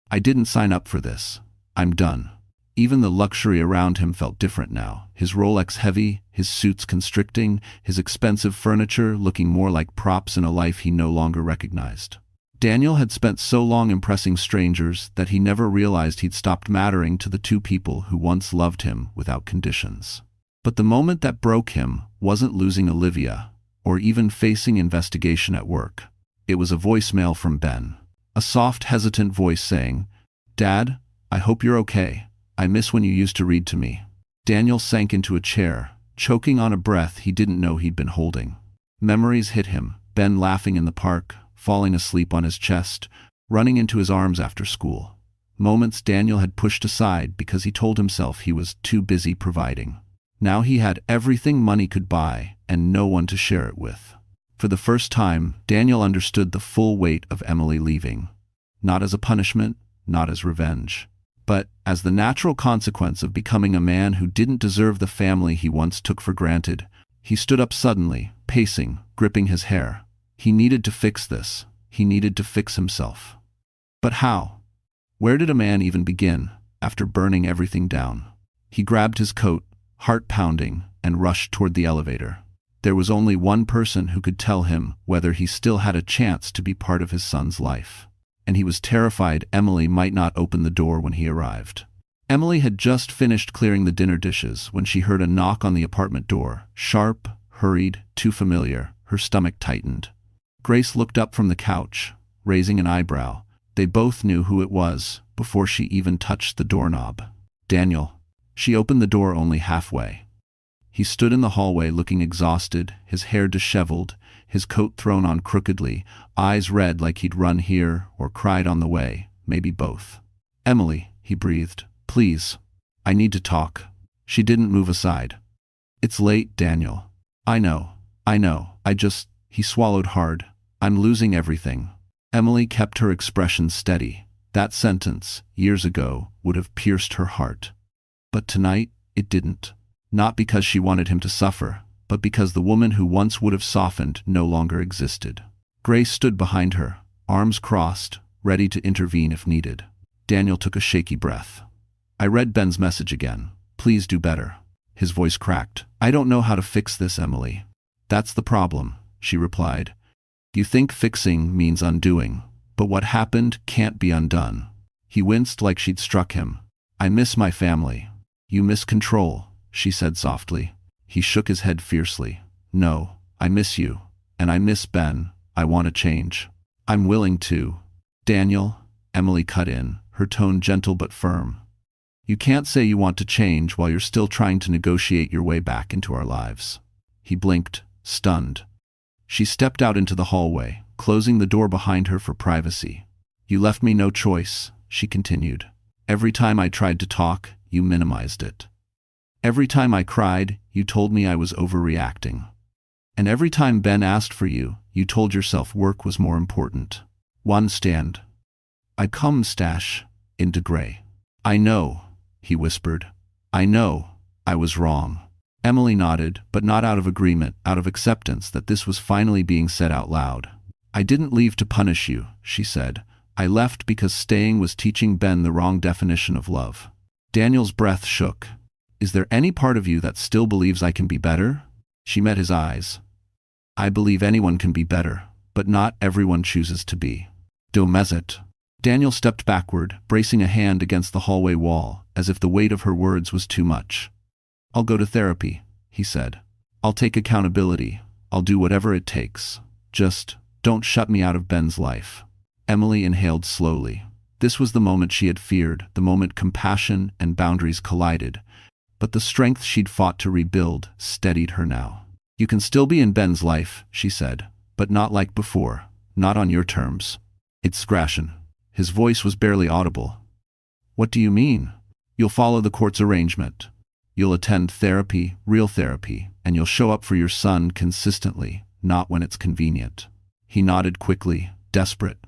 "I didn't sign up for this. I'm done." Even the luxury around him felt different now. His Rolex heavy, his suits constricting, his expensive furniture looking more like props in a life he no longer recognized. Daniel had spent so long impressing strangers that he never realized he'd stopped mattering to the two people who once loved him without conditions. But the moment that broke him wasn't losing Olivia, or even facing investigation at work. It was a voicemail from Ben. A soft, hesitant voice saying, "Dad, I hope you're okay. I miss when you used to read to me." Daniel sank into a chair, choking on a breath he didn't know he'd been holding. Memories hit him, Ben laughing in the park, falling asleep on his chest, running into his arms after school. Moments Daniel had pushed aside because he told himself he was too busy providing. Now he had everything money could buy and no one to share it with. For the first time, Daniel understood the full weight of Emily leaving. Not as a punishment, not as revenge, but as the natural consequence of becoming a man who didn't deserve the family he once took for granted. He stood up suddenly, pacing, gripping his hair. He needed to fix this. He needed to fix himself. But how? Where did a man even begin, after burning everything down? He grabbed his coat, heart pounding, and rushed toward the elevator. There was only one person who could tell him whether he still had a chance to be part of his son's life. And he was terrified Emily might not open the door when he arrived. Emily had just finished clearing the dinner dishes when she heard a knock on the apartment door. Sharp, hurried, too familiar. Her stomach tightened. Grace looked up from the couch, raising an eyebrow. They both knew who it was before she even touched the doorknob. Daniel. She opened the door only halfway. He stood in the hallway looking exhausted, his hair disheveled, his coat thrown on crookedly, eyes red like he'd run here or cried on the way, maybe both. "Emily," he breathed, "please. I need to talk." She didn't move aside. "It's late, Daniel. I know. He swallowed hard. "I'm losing everything." Emily kept her expression steady. That sentence, years ago, would have pierced her heart. But tonight, it didn't. Not because she wanted him to suffer, but because the woman who once would have softened no longer existed. Grace stood behind her, arms crossed, ready to intervene if needed. Daniel took a shaky breath. I read Ben's message again. Please do better. His voice cracked. I don't know how to fix this, Emily. That's the problem, she replied. You think fixing means undoing, but what happened can't be undone. He winced like she'd struck him. I miss my family. You miss control, she said softly. He shook his head fiercely. No, I miss you. And I miss Ben. I want to change. I'm willing to. Daniel, Emily cut in, her tone gentle but firm. You can't say you want to change while you're still trying to negotiate your way back into our lives. He blinked, stunned. She stepped out into the hallway, closing the door behind her for privacy. You left me no choice, she continued. Every time I tried to talk, you minimized it. Every time I cried, you told me I was overreacting. And every time Ben asked for you, you told yourself work was more important. One stand. I come stash into gray. I know, he whispered. I know, I was wrong. Emily nodded, but not out of agreement, out of acceptance that this was finally being said out loud. I didn't leave to punish you, she said. I left because staying was teaching Ben the wrong definition of love. Daniel's breath shook. Is there any part of you that still believes I can be better? She met his eyes. I believe anyone can be better, but not everyone chooses to be. Domezet. Daniel stepped backward, bracing a hand against the hallway wall, as if the weight of her words was too much. I'll go to therapy, he said. I'll take accountability. I'll do whatever it takes. Just don't shut me out of Ben's life. Emily inhaled slowly. This was the moment she had feared, the moment compassion and boundaries collided. But the strength she'd fought to rebuild steadied her now. You can still be in Ben's life, she said, but not like before. Not on your terms. It's Grashan. His voice was barely audible. What do you mean? You'll follow the court's arrangement. You'll attend therapy, real therapy, and you'll show up for your son consistently, not when it's convenient. He nodded quickly, desperate.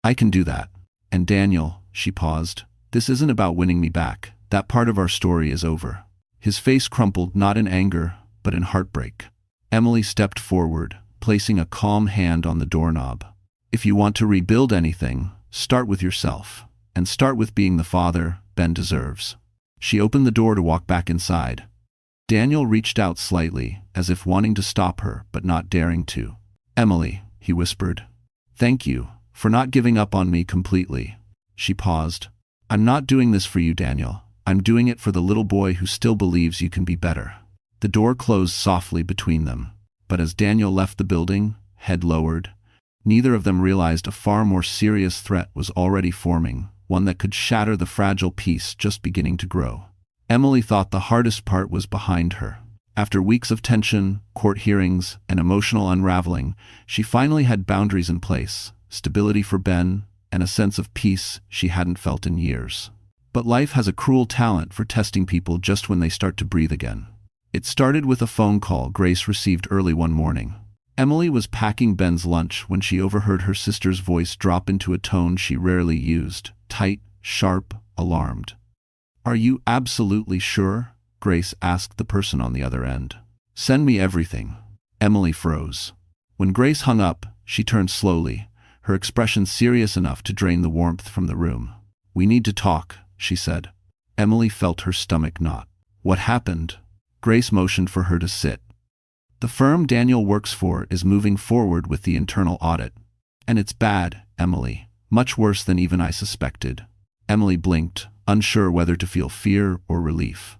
I can do that. And Daniel, she paused, this isn't about winning me back. That part of our story is over. His face crumpled not in anger, but in heartbreak. Emily stepped forward, placing a calm hand on the doorknob. If you want to rebuild anything, start with yourself, and start with being the father Ben deserves. She opened the door to walk back inside. Daniel reached out slightly, as if wanting to stop her, but not daring to. Emily, he whispered. Thank you for not giving up on me completely. She paused. I'm not doing this for you, Daniel. I'm doing it for the little boy who still believes you can be better. The door closed softly between them, but as Daniel left the building, head lowered, neither of them realized a far more serious threat was already forming, one that could shatter the fragile peace just beginning to grow. Emily thought the hardest part was behind her. After weeks of tension, court hearings, and emotional unraveling, she finally had boundaries in place, stability for Ben, and a sense of peace she hadn't felt in years. But life has a cruel talent for testing people just when they start to breathe again. It started with a phone call Grace received early one morning. Emily was packing Ben's lunch when she overheard her sister's voice drop into a tone she rarely used, tight, sharp, alarmed. Are you absolutely sure? Grace asked the person on the other end. Send me everything. Emily froze. When Grace hung up, she turned slowly, her expression serious enough to drain the warmth from the room. We need to talk, she said. Emily felt her stomach knot. What happened? Grace motioned for her to sit. The firm Daniel works for is moving forward with the internal audit. And it's bad, Emily. Much worse than even I suspected. Emily blinked, unsure whether to feel fear or relief.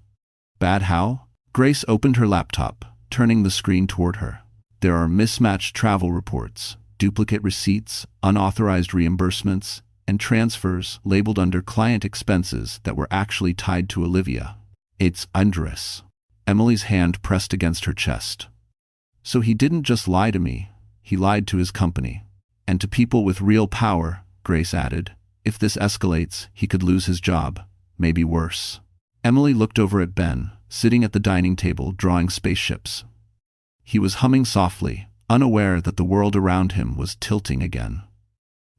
Bad how? Grace opened her laptop, turning the screen toward her. There are mismatched travel reports, duplicate receipts, unauthorized reimbursements, and transfers labeled under client expenses that were actually tied to Olivia. It's Andres. Emily's hand pressed against her chest. So he didn't just lie to me, he lied to his company. And to people with real power, Grace added. If this escalates, he could lose his job, maybe worse. Emily looked over at Ben, sitting at the dining table drawing spaceships. He was humming softly, unaware that the world around him was tilting again.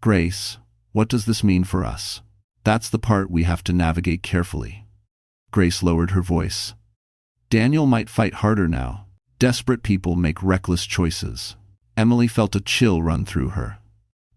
Grace, what does this mean for us? That's the part we have to navigate carefully. Grace lowered her voice. Daniel might fight harder now. Desperate people make reckless choices. Emily felt a chill run through her.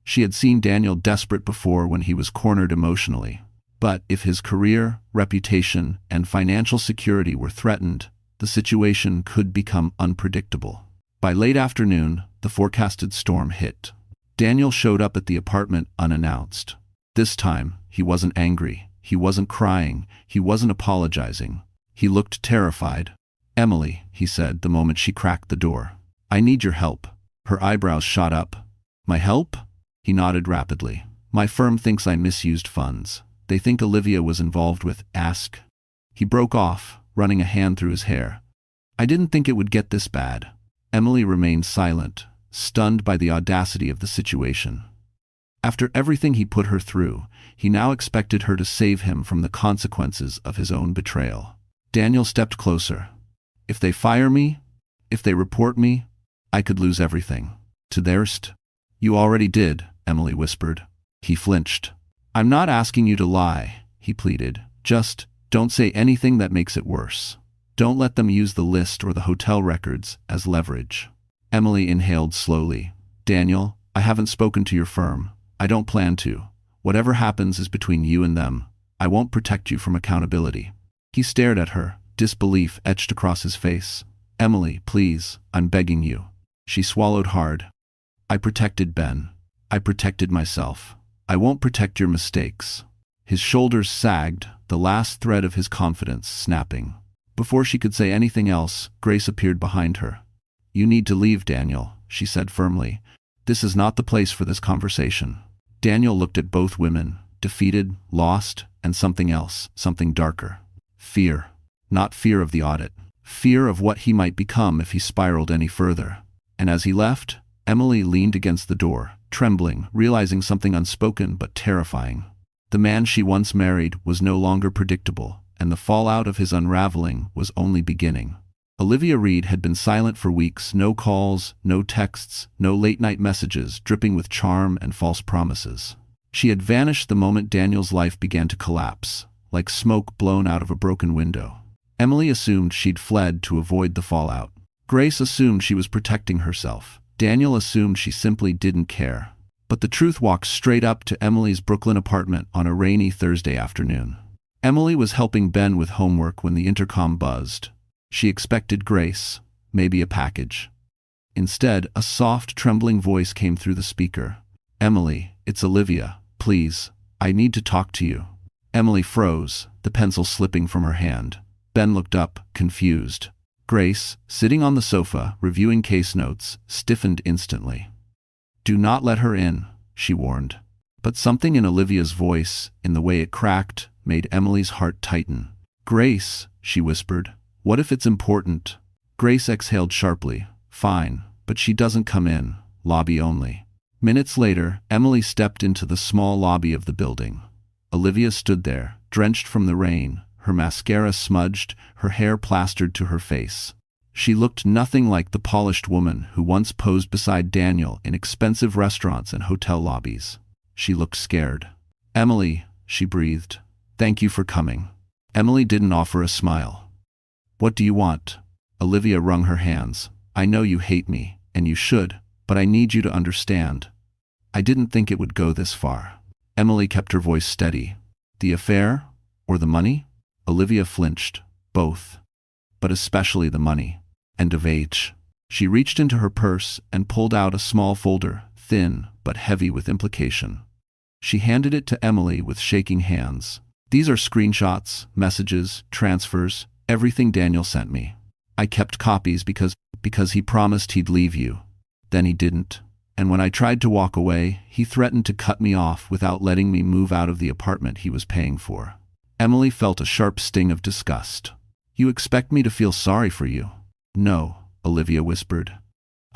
She had seen Daniel desperate before when he was cornered emotionally. But if his career, reputation, and financial security were threatened, the situation could become unpredictable. By late afternoon, the forecasted storm hit. Daniel showed up at the apartment unannounced. This time, he wasn't angry, he wasn't crying, he wasn't apologizing. He looked terrified. "Emily," he said the moment she cracked the door. "I need your help." Her eyebrows shot up. "My help?" He nodded rapidly. "My firm thinks I misused funds. They think Olivia was involved with Ask." He broke off, running a hand through his hair. "I didn't think it would get this bad." Emily remained silent, stunned by the audacity of the situation. After everything he put her through, he now expected her to save him from the consequences of his own betrayal. Daniel stepped closer. "If they fire me, if they report me, I could lose everything." "To thirst?" "You already did," Emily whispered. He flinched. "I'm not asking you to lie," he pleaded. "Just don't say anything that makes it worse. Don't let them use the list or the hotel records as leverage." Emily inhaled slowly. "Daniel, I haven't spoken to your firm. I don't plan to. Whatever happens is between you and them. I won't protect you from accountability." He stared at her, disbelief etched across his face. "Emily, please, I'm begging you." She swallowed hard. "I protected Ben. I protected myself. I won't protect your mistakes." His shoulders sagged, the last thread of his confidence snapping. Before she could say anything else, Grace appeared behind her. "You need to leave, Daniel," she said firmly. "This is not the place for this conversation." Daniel looked at both women, defeated, lost, and something else, something darker. Fear. Not fear of the audit. Fear of what he might become if he spiraled any further. And as he left, Emily leaned against the door, trembling, realizing something unspoken but terrifying. The man she once married was no longer predictable, and the fallout of his unraveling was only beginning. Olivia Reed had been silent for weeks, no calls, no texts, no late-night messages, dripping with charm and false promises. She had vanished the moment Daniel's life began to collapse, like smoke blown out of a broken window. Emily assumed she'd fled to avoid the fallout. Grace assumed she was protecting herself. Daniel assumed she simply didn't care. But the truth walked straight up to Emily's Brooklyn apartment on a rainy Thursday afternoon. Emily was helping Ben with homework when the intercom buzzed. She expected Grace, maybe a package. Instead, a soft, trembling voice came through the speaker. "Emily, it's Olivia. Please, I need to talk to you." Emily froze, the pencil slipping from her hand. Ben looked up, confused. Grace, sitting on the sofa, reviewing case notes, stiffened instantly. "Do not let her in," she warned. But something in Olivia's voice, in the way it cracked, made Emily's heart tighten. "Grace," she whispered, "what if it's important?" Grace exhaled sharply. "Fine, but she doesn't come in. Lobby only." Minutes later, Emily stepped into the small lobby of the building. Olivia stood there, drenched from the rain, her mascara smudged, her hair plastered to her face. She looked nothing like the polished woman who once posed beside Daniel in expensive restaurants and hotel lobbies. She looked scared. "Emily," she breathed, "thank you for coming." Emily didn't offer a smile. "What do you want?" Olivia wrung her hands. "I know you hate me, and you should, but I need you to understand. I didn't think it would go this far." Emily kept her voice steady. "The affair? Or the money?" Olivia flinched. "Both. But especially the money. And of age." She reached into her purse and pulled out a small folder, thin but heavy with implication. She handed it to Emily with shaking hands. "These are screenshots, messages, transfers, everything Daniel sent me. I kept copies because he promised he'd leave you. Then he didn't. And when I tried to walk away, he threatened to cut me off without letting me move out of the apartment he was paying for." Emily felt a sharp sting of disgust. "You expect me to feel sorry for you?" "No," Olivia whispered.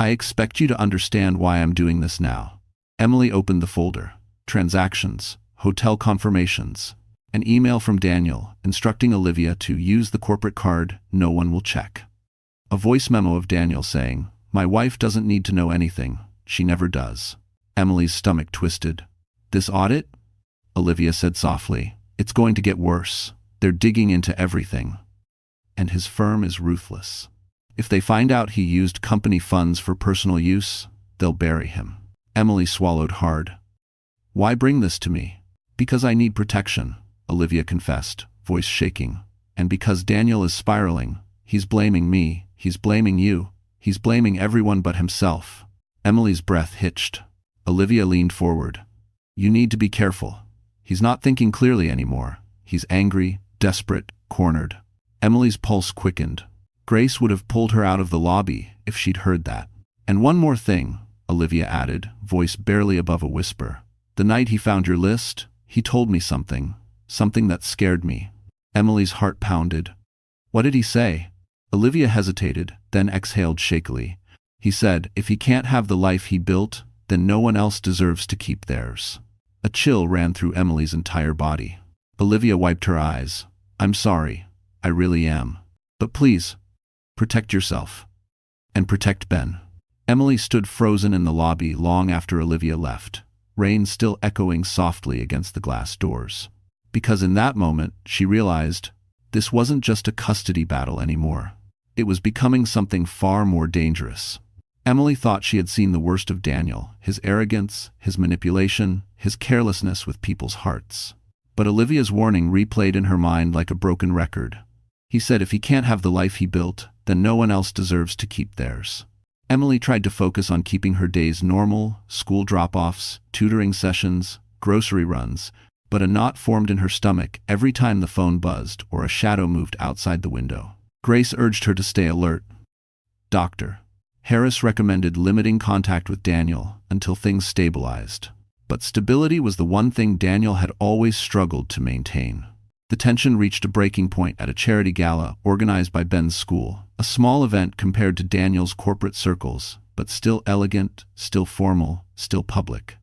"I expect you to understand why I'm doing this now." Emily opened the folder. Transactions, hotel confirmations, an email from Daniel instructing Olivia to use the corporate card no one will check. A voice memo of Daniel saying, "My wife doesn't need to know anything. She never does." Emily's stomach twisted. "This audit?" Olivia said softly. "It's going to get worse. They're digging into everything. And his firm is ruthless. If they find out he used company funds for personal use, they'll bury him." Emily swallowed hard. "Why bring this to me?" "Because I need protection. Olivia confessed, voice shaking. And because Daniel is spiraling, he's blaming me, he's blaming you, he's blaming everyone but himself. Emily's breath hitched. Olivia leaned forward. You need to be careful. He's not thinking clearly anymore. He's angry, desperate, cornered. Emily's pulse quickened. Grace would have pulled her out of the lobby if she'd heard that. And one more thing, Olivia added, voice barely above a whisper. The night he found your list, he told me something that scared me. Emily's heart pounded. What did he say? Olivia hesitated, then exhaled shakily. He said, if he can't have the life he built, then no one else deserves to keep theirs. A chill ran through Emily's entire body. Olivia wiped her eyes. I'm sorry. I really am. But please, protect yourself. And protect Ben. Emily stood frozen in the lobby long after Olivia left, rain still echoing softly against the glass doors. Because in that moment, she realized this wasn't just a custody battle anymore. It was becoming something far more dangerous. Emily thought she had seen the worst of Daniel, his arrogance, his manipulation, his carelessness with people's hearts. But Olivia's warning replayed in her mind like a broken record. He said if he can't have the life he built, then no one else deserves to keep theirs. Emily tried to focus on keeping her days normal, school drop-offs, tutoring sessions, grocery runs, but a knot formed in her stomach every time the phone buzzed or a shadow moved outside the window. Grace urged her to stay alert. Dr. Harris recommended limiting contact with Daniel until things stabilized. But stability was the one thing Daniel had always struggled to maintain. The tension reached a breaking point at a charity gala organized by Ben's school, a small event compared to Daniel's corporate circles, but still elegant, still formal, still public.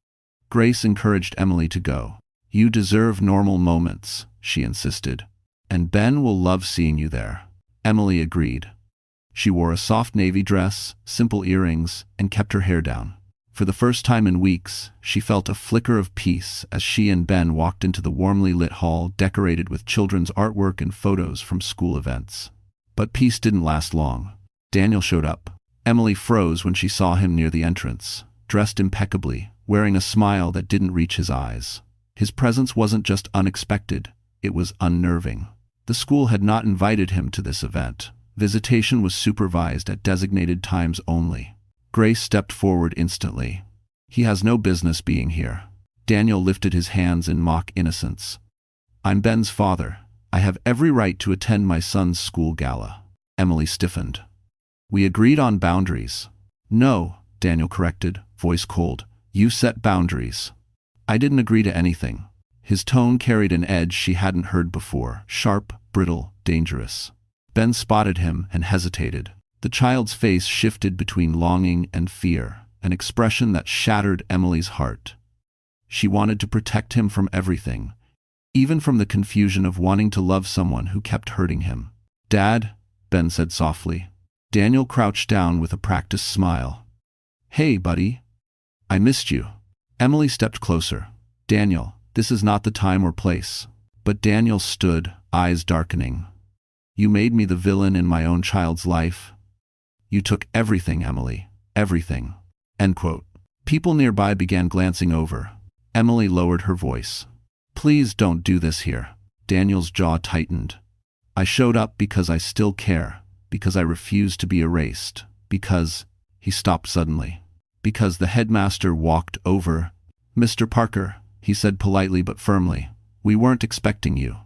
Grace encouraged Emily to go. You deserve normal moments, she insisted. And Ben will love seeing you there. Emily agreed. She wore a soft navy dress, simple earrings, and kept her hair down. For the first time in weeks, she felt a flicker of peace as she and Ben walked into the warmly lit hall decorated with children's artwork and photos from school events. But peace didn't last long. Daniel showed up. Emily froze when she saw him near the entrance, dressed impeccably, wearing a smile that didn't reach his eyes. His presence wasn't just unexpected, it was unnerving. The school had not invited him to this event. Visitation was supervised at designated times only. Grace stepped forward instantly. He has no business being here. Daniel lifted his hands in mock innocence. I'm Ben's father. I have every right to attend my son's school gala. Emily stiffened. We agreed on boundaries. No, Daniel corrected, voice cold. You set boundaries. I didn't agree to anything. His tone carried an edge she hadn't heard before, sharp, brittle, dangerous. Ben spotted him and hesitated. The child's face shifted between longing and fear, an expression that shattered Emily's heart. She wanted to protect him from everything, even from the confusion of wanting to love someone who kept hurting him. Dad, Ben said softly. Daniel crouched down with a practiced smile. Hey, buddy. I missed you. Emily stepped closer. Daniel, this is not the time or place. But Daniel stood, eyes darkening. You made me the villain in my own child's life. You took everything, Emily. Everything. End quote. People nearby began glancing over. Emily lowered her voice. Please don't do this here. Daniel's jaw tightened. I showed up because I still care, because I refuse to be erased, because... He stopped suddenly. Because the headmaster walked over. Mr. Parker, he said politely but firmly, we weren't expecting you.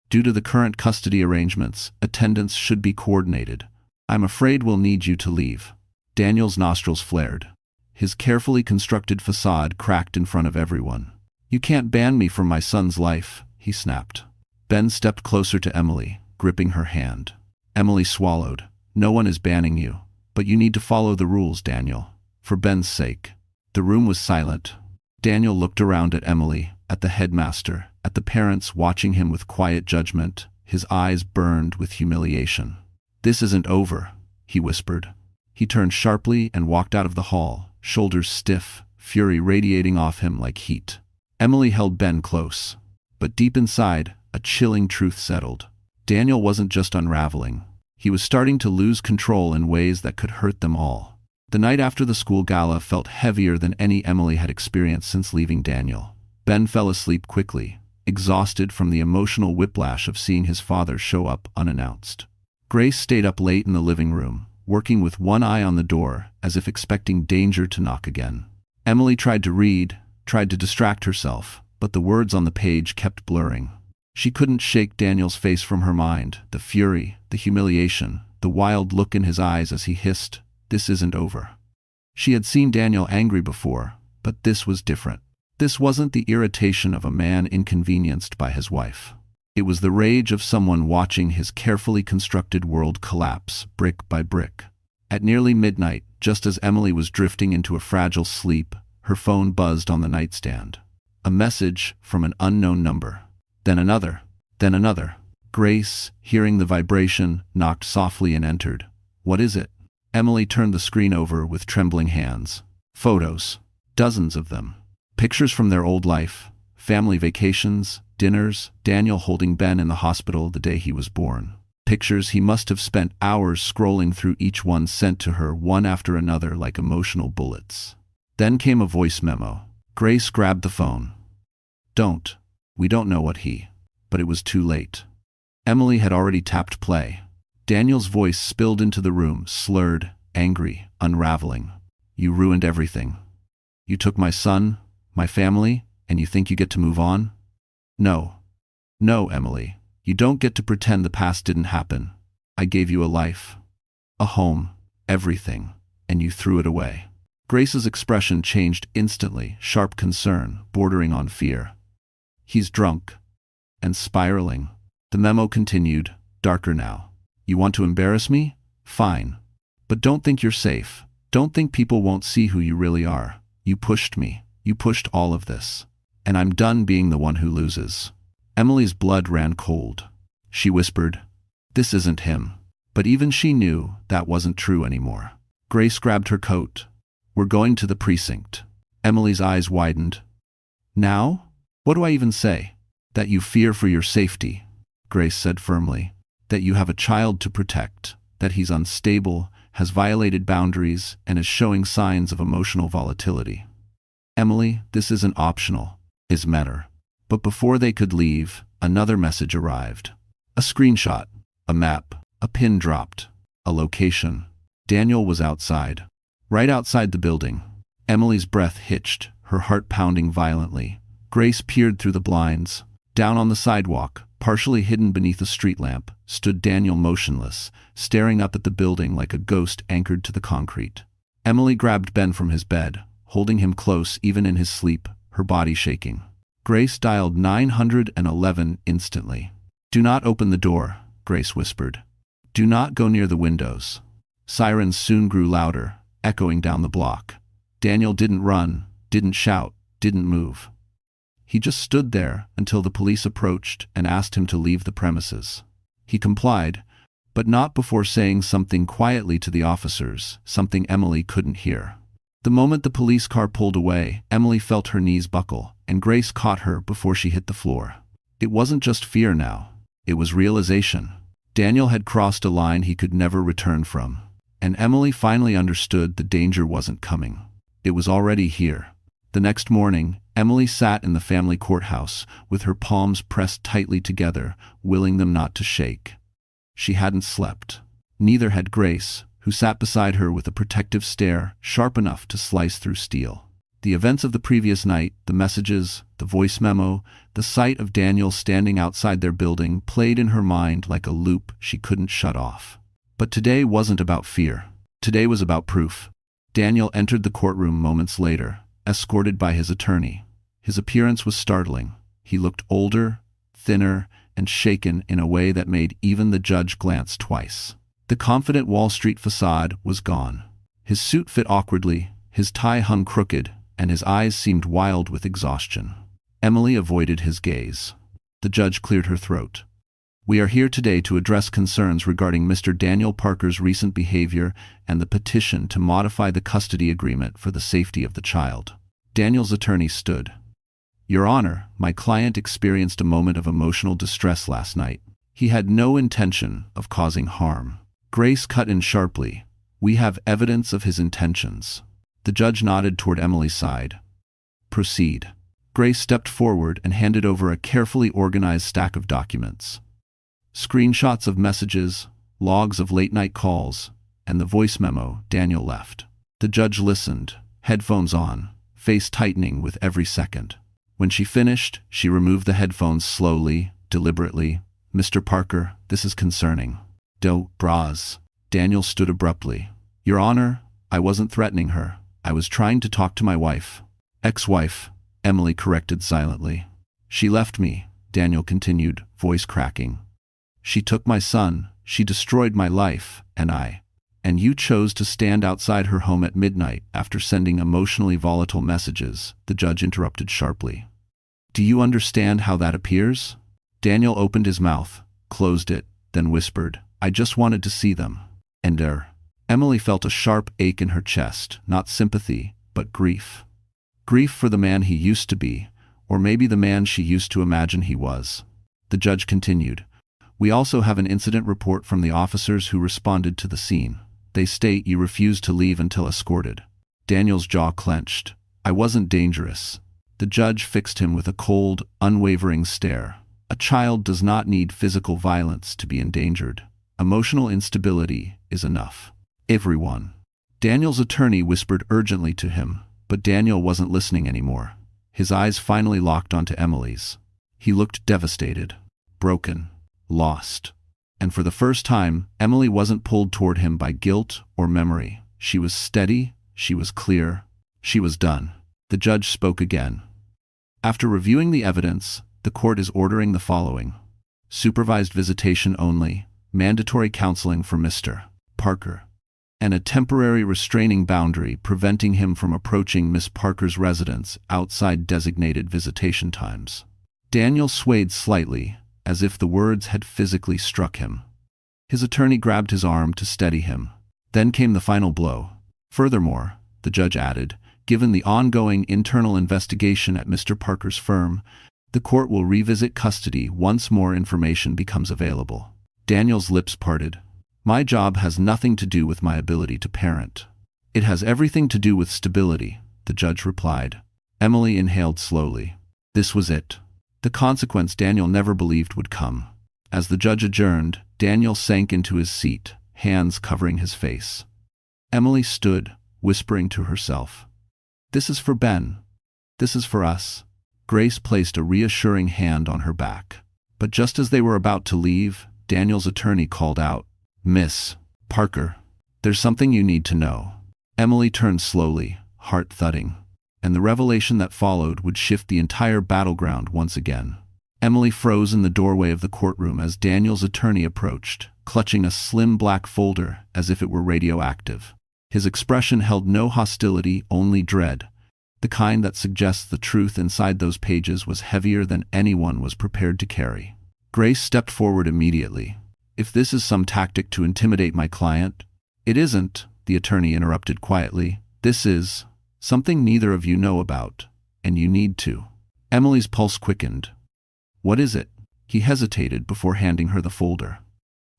Due to the current custody arrangements, attendance should be coordinated. I'm afraid we'll need you to leave. Daniel's nostrils flared. His carefully constructed facade cracked in front of everyone. You can't ban me from my son's life, he snapped. Ben stepped closer to Emily, gripping her hand. Emily swallowed. No one is banning you, but you need to follow the rules, Daniel. For Ben's sake. The room was silent. Daniel looked around at Emily, at the headmaster, at the parents watching him with quiet judgment. His eyes burned with humiliation. This isn't over, he whispered. He turned sharply and walked out of the hall, shoulders stiff, fury radiating off him like heat. Emily held Ben close. But deep inside, a chilling truth settled. Daniel wasn't just unraveling. He was starting to lose control in ways that could hurt them all. The night after the school gala felt heavier than any Emily had experienced since leaving Daniel. Ben fell asleep quickly, exhausted from the emotional whiplash of seeing his father show up unannounced. Grace stayed up late in the living room, working with one eye on the door, as if expecting danger to knock again. Emily tried to read, tried to distract herself, but the words on the page kept blurring. She couldn't shake Daniel's face from her mind, the fury, the humiliation, the wild look in his eyes as he hissed, "This isn't over." She had seen Daniel angry before, but this was different. This wasn't the irritation of a man inconvenienced by his wife. It was the rage of someone watching his carefully constructed world collapse, brick by brick. At nearly midnight, just as Emily was drifting into a fragile sleep, her phone buzzed on the nightstand. A message from an unknown number. Then another. Then another. Grace, hearing the vibration, knocked softly and entered. "What is it?" Emily turned the screen over with trembling hands. Photos. Dozens of them. Pictures from their old life. Family vacations, dinners, Daniel holding Ben in the hospital the day he was born. Pictures he must have spent hours scrolling through, each one sent to her one after another like emotional bullets. Then came a voice memo. Grace grabbed the phone. "Don't. We don't know what he..." But it was too late. Emily had already tapped play. Daniel's voice spilled into the room, slurred, angry, unraveling. "You ruined everything. You took my son, my family, and you think you get to move on? No. No, Emily. You don't get to pretend the past didn't happen. I gave you a life, a home, everything, and you threw it away." Grace's expression changed instantly, sharp concern, bordering on fear. "He's drunk. And spiraling." The memo continued, darker now. "You want to embarrass me? Fine. But don't think you're safe. Don't think people won't see who you really are. You pushed me. You pushed all of this. And I'm done being the one who loses." Emily's blood ran cold. She whispered, "This isn't him." But even she knew that wasn't true anymore. Grace grabbed her coat. "We're going to the precinct." Emily's eyes widened. "Now? What do I even say?" "That you fear for your safety," Grace said firmly. "That you have a child to protect. That he's unstable, has violated boundaries, and is showing signs of emotional volatility." "Emily, this isn't optional. It's matter." But before they could leave, another message arrived. A screenshot, a map, a pin dropped, a location. Daniel was outside. Right outside the building. Emily's breath hitched, her heart pounding violently. Grace peered through the blinds. Down on the sidewalk, partially hidden beneath a street lamp, stood Daniel motionless, staring up at the building like a ghost anchored to the concrete. Emily grabbed Ben from his bed, holding him close even in his sleep, her body shaking. Grace dialed 911 instantly. "Do not open the door," Grace whispered. "Do not go near the windows." Sirens soon grew louder, echoing down the block. Daniel didn't run, didn't shout, didn't move. He just stood there until the police approached and asked him to leave the premises. He complied, but not before saying something quietly to the officers, something Emily couldn't hear. The moment the police car pulled away, Emily felt her knees buckle, and Grace caught her before she hit the floor. It wasn't just fear now. It was realization. Daniel had crossed a line he could never return from. And Emily finally understood the danger wasn't coming. It was already here. The next morning, Emily sat in the family courthouse, with her palms pressed tightly together, willing them not to shake. She hadn't slept. Neither had Grace, who sat beside her with a protective stare sharp enough to slice through steel. The events of the previous night, the messages, the voice memo, the sight of Daniel standing outside their building played in her mind like a loop she couldn't shut off. But today wasn't about fear. Today was about proof. Daniel entered the courtroom moments later, escorted by his attorney. His appearance was startling. He looked older, thinner, and shaken in a way that made even the judge glance twice. The confident Wall Street facade was gone. His suit fit awkwardly, his tie hung crooked, and his eyes seemed wild with exhaustion. Emily avoided his gaze. The judge cleared her throat. "We are here today to address concerns regarding Mr. Daniel Parker's recent behavior and the petition to modify the custody agreement for the safety of the child." Daniel's attorney stood. "Your Honor, my client experienced a moment of emotional distress last night. He had no intention of causing harm." Grace cut in sharply. "We have evidence of his intentions." The judge nodded toward Emily's side. "Proceed." Grace stepped forward and handed over a carefully organized stack of documents. Screenshots of messages, logs of late-night calls, and the voice memo Daniel left. The judge listened, headphones on, face tightening with every second. When she finished, she removed the headphones slowly, deliberately. "Mr. Parker, this is concerning." Bras. Daniel stood abruptly. "Your Honor, I wasn't threatening her. I was trying to talk to my wife." "Ex-wife," Emily corrected silently. "She left me," Daniel continued, voice cracking. "She took my son, she destroyed my life, and you chose to stand outside her home at midnight after sending emotionally volatile messages," the judge interrupted sharply. "Do you understand how that appears?" Daniel opened his mouth, closed it, then whispered, "I just wanted to see them." Emily felt a sharp ache in her chest, not sympathy, but grief. Grief for the man he used to be, or maybe the man she used to imagine he was. The judge continued, "We also have an incident report from the officers who responded to the scene. They state you refused to leave until escorted." Daniel's jaw clenched. "I wasn't dangerous." The judge fixed him with a cold, unwavering stare. "A child does not need physical violence to be endangered. Emotional instability is enough." "Everyone." Daniel's attorney whispered urgently to him, but Daniel wasn't listening anymore. His eyes finally locked onto Emily's. He looked devastated, broken, lost. And for the first time, Emily wasn't pulled toward him by guilt or memory. She was steady, she was clear, she was done. The judge spoke again. "After reviewing the evidence, the court is ordering the following. Supervised visitation only, mandatory counseling for Mr. Parker, and a temporary restraining boundary preventing him from approaching Miss Parker's residence outside designated visitation times." Daniel swayed slightly, as if the words had physically struck him. His attorney grabbed his arm to steady him. Then came the final blow. "Furthermore," the judge added, "given the ongoing internal investigation at Mr. Parker's firm, the court will revisit custody once more information becomes available." Daniel's lips parted. "My job has nothing to do with my ability to parent. It has everything to do with stability," the judge replied. Emily inhaled slowly. This was it. The consequence Daniel never believed would come. As the judge adjourned, Daniel sank into his seat, hands covering his face. Emily stood, whispering to herself, "This is for Ben. This is for us." Grace placed a reassuring hand on her back. But just as they were about to leave, Daniel's attorney called out, "Miss Parker, there's something you need to know." Emily turned slowly, heart thudding, and the revelation that followed would shift the entire battleground once again. Emily froze in the doorway of the courtroom as Daniel's attorney approached, clutching a slim black folder as if it were radioactive. His expression held no hostility, only dread, the kind that suggests the truth inside those pages was heavier than anyone was prepared to carry. Grace stepped forward immediately. "If this is some tactic to intimidate my client—" "It isn't," the attorney interrupted quietly. "This is something neither of you know about, and you need to." Emily's pulse quickened. "What is it?" He hesitated before handing her the folder.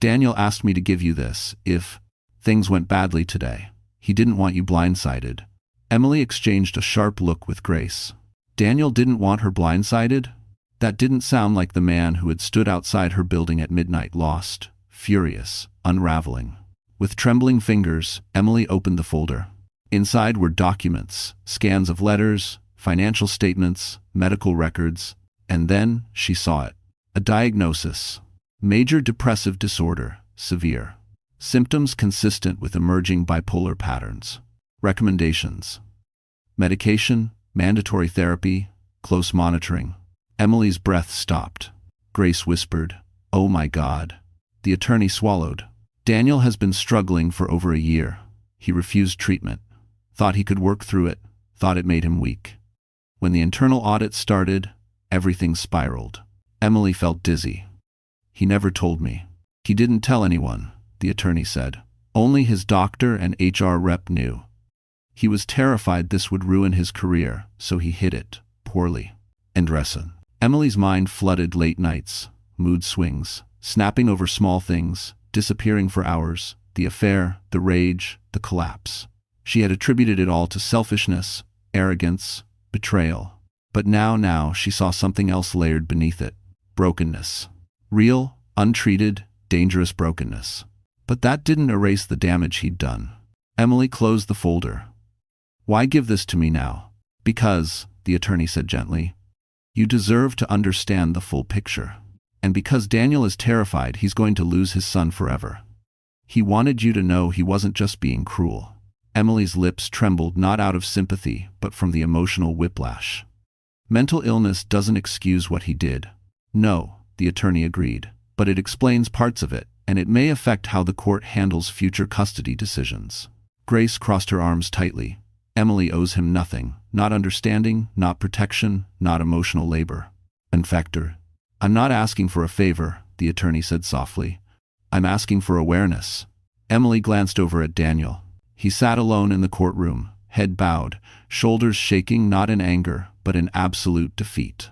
"Daniel asked me to give you this if things went badly today. He didn't want you blindsided." Emily exchanged a sharp look with Grace. Daniel didn't want her blindsided? That didn't sound like the man who had stood outside her building at midnight, lost, furious, unraveling. With trembling fingers, Emily opened the folder. Inside were documents, scans of letters, financial statements, medical records, and then she saw it. A diagnosis. Major depressive disorder, severe. Symptoms consistent with emerging bipolar patterns. Recommendations. Medication, mandatory therapy, close monitoring. Emily's breath stopped. Grace whispered, "Oh my God." The attorney swallowed. Daniel has been struggling for over a year. He refused treatment. Thought he could work through it. Thought it made him weak. When the internal audit started, everything spiraled. Emily felt dizzy. "He never told me." "He didn't tell anyone," the attorney said. "Only his doctor and HR rep knew. He was terrified this would ruin his career, so he hid it, poorly." Emily's mind flooded late nights, mood swings, snapping over small things, disappearing for hours, the affair, the rage, the collapse. She had attributed it all to selfishness, arrogance, betrayal. But now she saw something else layered beneath it. Brokenness. Real, untreated, dangerous brokenness. But that didn't erase the damage he'd done. Emily closed the folder. "Why give this to me now?" "Because," the attorney said gently, "you deserve to understand the full picture. And because Daniel is terrified he's going to lose his son forever. He wanted you to know he wasn't just being cruel." Emily's lips trembled not out of sympathy, but from the emotional whiplash. "Mental illness doesn't excuse what he did." "No," the attorney agreed, "but it explains parts of it, and it may affect how the court handles future custody decisions." Grace crossed her arms tightly. Emily owes him nothing, not understanding, not protection, not emotional labor. "Inspector, I'm not asking for a favor," the attorney said softly. "I'm asking for awareness." Emily glanced over at Daniel. He sat alone in the courtroom, head bowed, shoulders shaking not in anger, but in absolute defeat.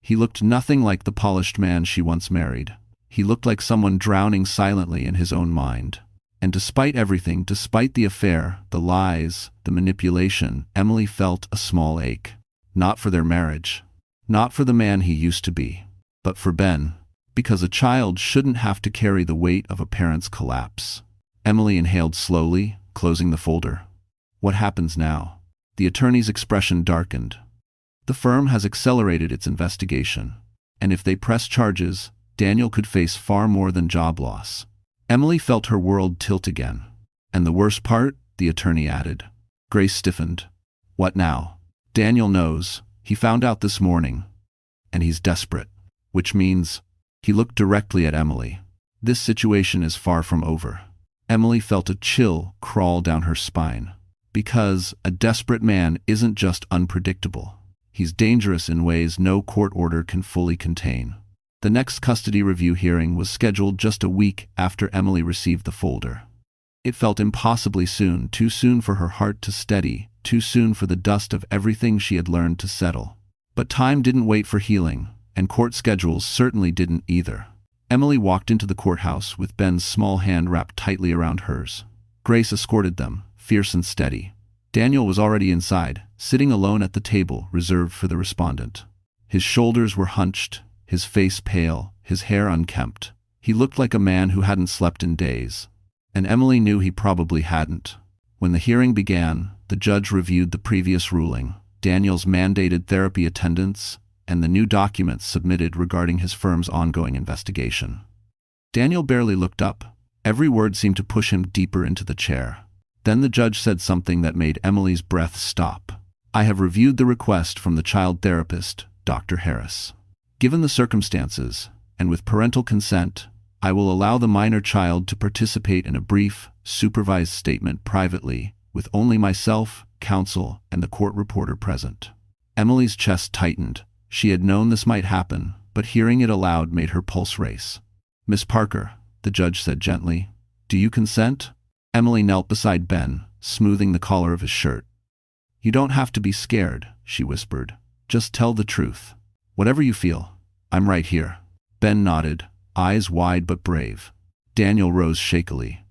He looked nothing like the polished man she once married. He looked like someone drowning silently in his own mind. And despite everything, despite the affair, the lies, the manipulation, Emily felt a small ache. Not for their marriage. Not for the man he used to be. But for Ben. Because a child shouldn't have to carry the weight of a parent's collapse. Emily inhaled slowly, closing the folder. "What happens now?" The attorney's expression darkened. "The firm has accelerated its investigation. And if they press charges, Daniel could face far more than job loss." Emily felt her world tilt again. "And the worst part?" the attorney added. Grace stiffened. "What now?" "Daniel knows. He found out this morning. And he's desperate. Which means..." He looked directly at Emily. "This situation is far from over." Emily felt a chill crawl down her spine. Because a desperate man isn't just unpredictable. He's dangerous in ways no court order can fully contain. The next custody review hearing was scheduled just a week after Emily received the folder. It felt impossibly soon, too soon for her heart to steady, too soon for the dust of everything she had learned to settle. But time didn't wait for healing, and court schedules certainly didn't either. Emily walked into the courthouse with Ben's small hand wrapped tightly around hers. Grace escorted them, fierce and steady. Daniel was already inside, sitting alone at the table reserved for the respondent. His shoulders were hunched, his face pale, his hair unkempt. He looked like a man who hadn't slept in days. And Emily knew he probably hadn't. When the hearing began, the judge reviewed the previous ruling, Daniel's mandated therapy attendance, and the new documents submitted regarding his firm's ongoing investigation. Daniel barely looked up. Every word seemed to push him deeper into the chair. Then the judge said something that made Emily's breath stop. "I have reviewed the request from the child therapist, Dr. Harris. Given the circumstances, and with parental consent, I will allow the minor child to participate in a brief, supervised statement privately, with only myself, counsel, and the court reporter present." Emily's chest tightened. She had known this might happen, but hearing it aloud made her pulse race. "Miss Parker," the judge said gently, "do you consent?" Emily knelt beside Ben, smoothing the collar of his shirt. "You don't have to be scared," she whispered. "Just tell the truth. Whatever you feel, I'm right here." Ben nodded, eyes wide but brave. Daniel rose shakily.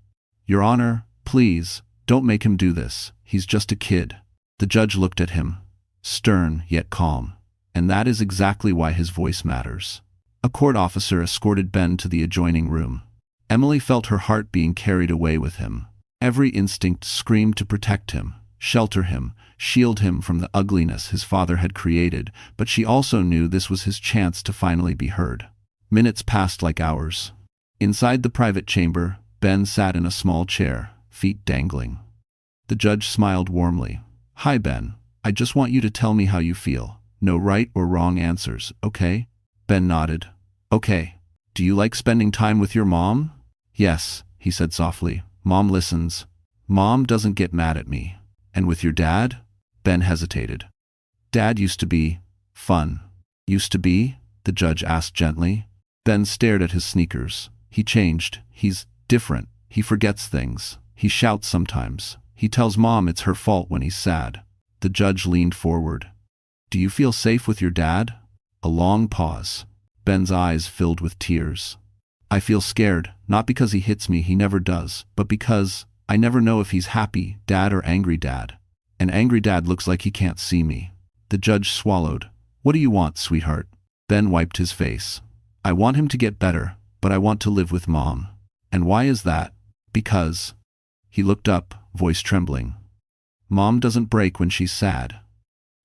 "Your Honor, please, don't make him do this. He's just a kid." The judge looked at him, stern yet calm, and that is exactly why his voice matters. A court officer escorted Ben to the adjoining room. Emily felt her heart being carried away with him. Every instinct screamed to protect him, shelter him, shield him from the ugliness his father had created, but she also knew this was his chance to finally be heard. Minutes passed like hours. Inside the private chamber, Ben sat in a small chair, feet dangling. The judge smiled warmly. "Hi, Ben. I just want you to tell me how you feel. No right or wrong answers, okay?" Ben nodded. "Okay. Do you like spending time with your mom?" "Yes," he said softly. "Mom listens. Mom doesn't get mad at me." "And with your dad?" Ben hesitated. "Dad used to be fun." "Used to be?" the judge asked gently. Ben stared at his sneakers. "He changed. He's different. He forgets things. He shouts sometimes. He tells Mom it's her fault when he's sad." The judge leaned forward. "Do you feel safe with your dad?" A long pause. Ben's eyes filled with tears. "I feel scared, not because he hits me, he never does, but because I never know if he's happy, dad, or angry dad. An angry dad looks like he can't see me." The judge swallowed, "What do you want, sweetheart?" Ben wiped his face. "I want him to get better, but I want to live with Mom." "And why is that?" "Because—" He looked up, voice trembling. "Mom doesn't break when she's sad.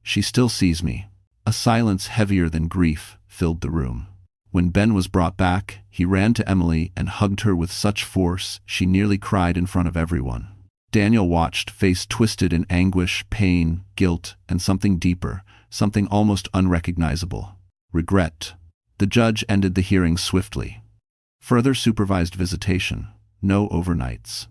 She still sees me." A silence heavier than grief filled the room. When Ben was brought back, he ran to Emily and hugged her with such force she nearly cried in front of everyone. Daniel watched, face twisted in anguish, pain, guilt, and something deeper, something almost unrecognizable: regret. The judge ended the hearing swiftly. Further supervised visitation. No overnights.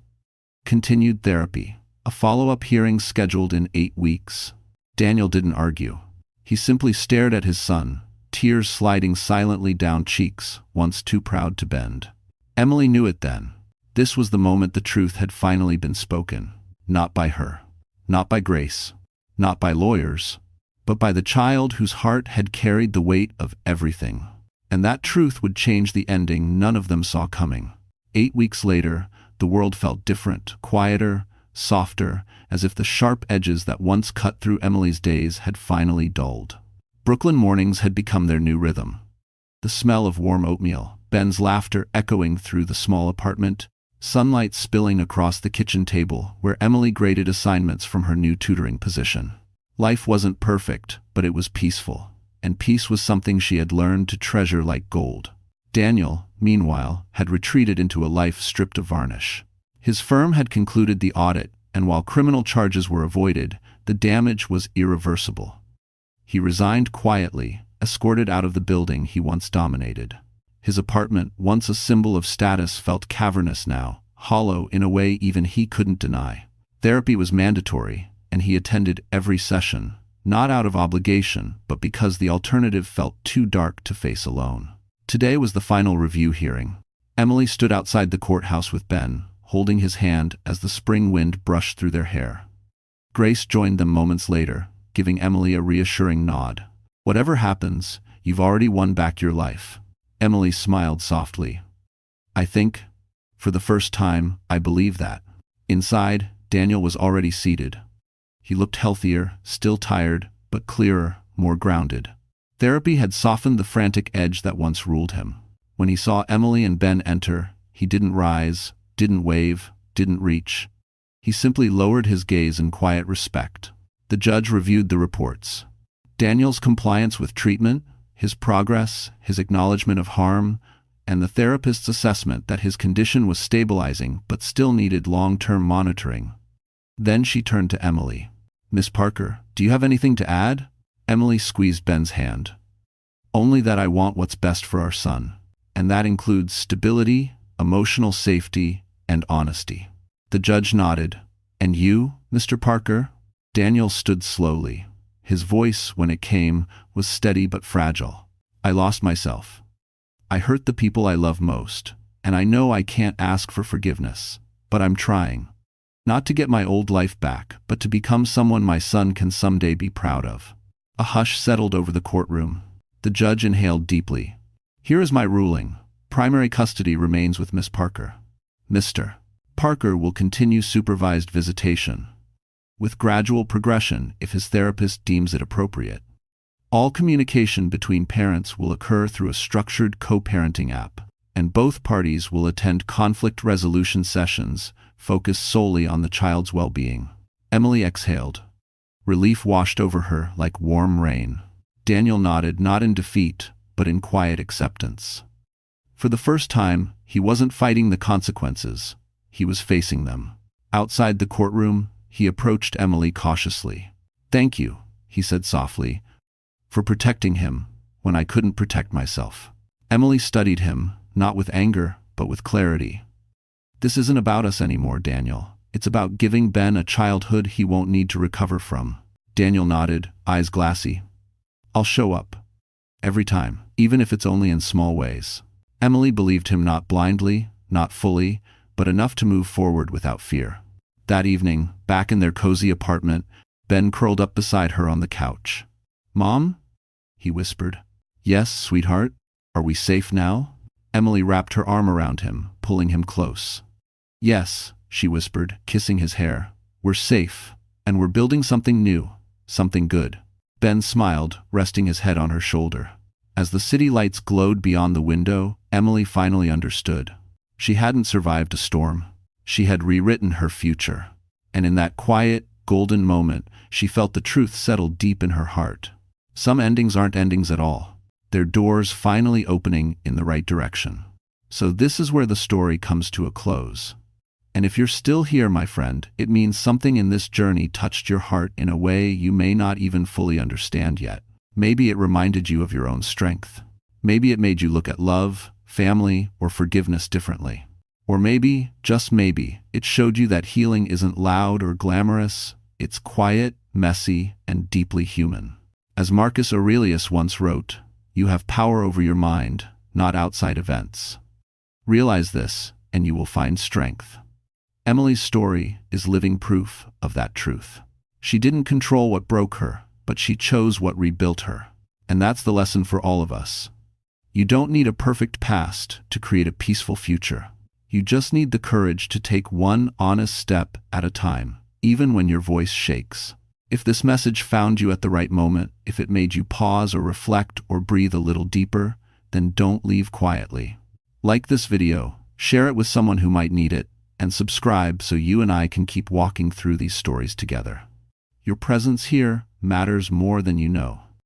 Continued therapy. A follow-up hearing scheduled in 8 weeks. Daniel didn't argue. He simply stared at his son, tears sliding silently down cheeks, once too proud to bend. Emily knew it then. This was the moment the truth had finally been spoken. Not by her. Not by Grace. Not by lawyers. But by the child whose heart had carried the weight of everything. And that truth would change the ending none of them saw coming. 8 weeks later, the world felt different, quieter, softer, as if the sharp edges that once cut through Emily's days had finally dulled. Brooklyn mornings had become their new rhythm. The smell of warm oatmeal, Ben's laughter echoing through the small apartment, sunlight spilling across the kitchen table where Emily graded assignments from her new tutoring position. Life wasn't perfect, but it was peaceful, and peace was something she had learned to treasure like gold. Daniel, meanwhile, had retreated into a life stripped of varnish. His firm had concluded the audit, and while criminal charges were avoided, the damage was irreversible. He resigned quietly, escorted out of the building he once dominated. His apartment, once a symbol of status, felt cavernous now, hollow in a way even he couldn't deny. Therapy was mandatory, and he attended every session, not out of obligation, but because the alternative felt too dark to face alone. Today was the final review hearing. Emily stood outside the courthouse with Ben, holding his hand as the spring wind brushed through their hair. Grace joined them moments later, giving Emily a reassuring nod. "Whatever happens, you've already won back your life." Emily smiled softly. "I think, for the first time, I believe that." Inside, Daniel was already seated. He looked healthier, still tired, but clearer, more grounded. Therapy had softened the frantic edge that once ruled him. When he saw Emily and Ben enter, he didn't rise, didn't wave, didn't reach. He simply lowered his gaze in quiet respect. The judge reviewed the reports. Daniel's compliance with treatment, his progress, his acknowledgement of harm, and the therapist's assessment that his condition was stabilizing but still needed long-term monitoring. Then she turned to Emily. "Miss Parker, do you have anything to add?" Emily squeezed Ben's hand. "Only that I want what's best for our son, and that includes stability, emotional safety, and honesty." The judge nodded. "And you, Mr. Parker?" Daniel stood slowly. His voice, when it came, was steady but fragile. "I lost myself. I hurt the people I love most, and I know I can't ask for forgiveness, but I'm trying. Not to get my old life back, but to become someone my son can someday be proud of." A hush settled over the courtroom. The judge inhaled deeply. "Here is my ruling. Primary custody remains with Miss Parker. Mr. Parker will continue supervised visitation, with gradual progression if his therapist deems it appropriate. All communication between parents will occur through a structured co-parenting app, and both parties will attend conflict resolution sessions focused solely on the child's well-being." Emily exhaled. Relief washed over her like warm rain. Daniel nodded, not in defeat, but in quiet acceptance. For the first time, he wasn't fighting the consequences. He was facing them. Outside the courtroom, he approached Emily cautiously. "Thank you," he said softly, "for protecting him when I couldn't protect myself." Emily studied him, not with anger, but with clarity. "This isn't about us anymore, Daniel. It's about giving Ben a childhood he won't need to recover from." Daniel nodded, eyes glassy. "I'll show up. Every time, even if it's only in small ways." Emily believed him, not blindly, not fully, but enough to move forward without fear. That evening, back in their cozy apartment, Ben curled up beside her on the couch. "Mom?" he whispered. "Yes, sweetheart. Are we safe now?" Emily wrapped her arm around him, pulling him close. "Yes," she whispered, kissing his hair. "We're safe, and we're building something new, something good." Ben smiled, resting his head on her shoulder. As the city lights glowed beyond the window, Emily finally understood. She hadn't survived a storm. She had rewritten her future. And in that quiet, golden moment, she felt the truth settle deep in her heart. Some endings aren't endings at all. They're doors finally opening in the right direction. So this is where the story comes to a close. And if you're still here, my friend, it means something in this journey touched your heart in a way you may not even fully understand yet. Maybe it reminded you of your own strength. Maybe it made you look at love, family, or forgiveness differently. Or maybe, just maybe, it showed you that healing isn't loud or glamorous. It's quiet, messy, and deeply human. As Marcus Aurelius once wrote, "You have power over your mind, not outside events." Realize this, and you will find strength. Emily's story is living proof of that truth. She didn't control what broke her, but she chose what rebuilt her. And that's the lesson for all of us. You don't need a perfect past to create a peaceful future. You just need the courage to take one honest step at a time, even when your voice shakes. If this message found you at the right moment, if it made you pause or reflect or breathe a little deeper, then don't leave quietly. Like this video, share it with someone who might need it, and subscribe so you and I can keep walking through these stories together. Your presence here matters more than you know.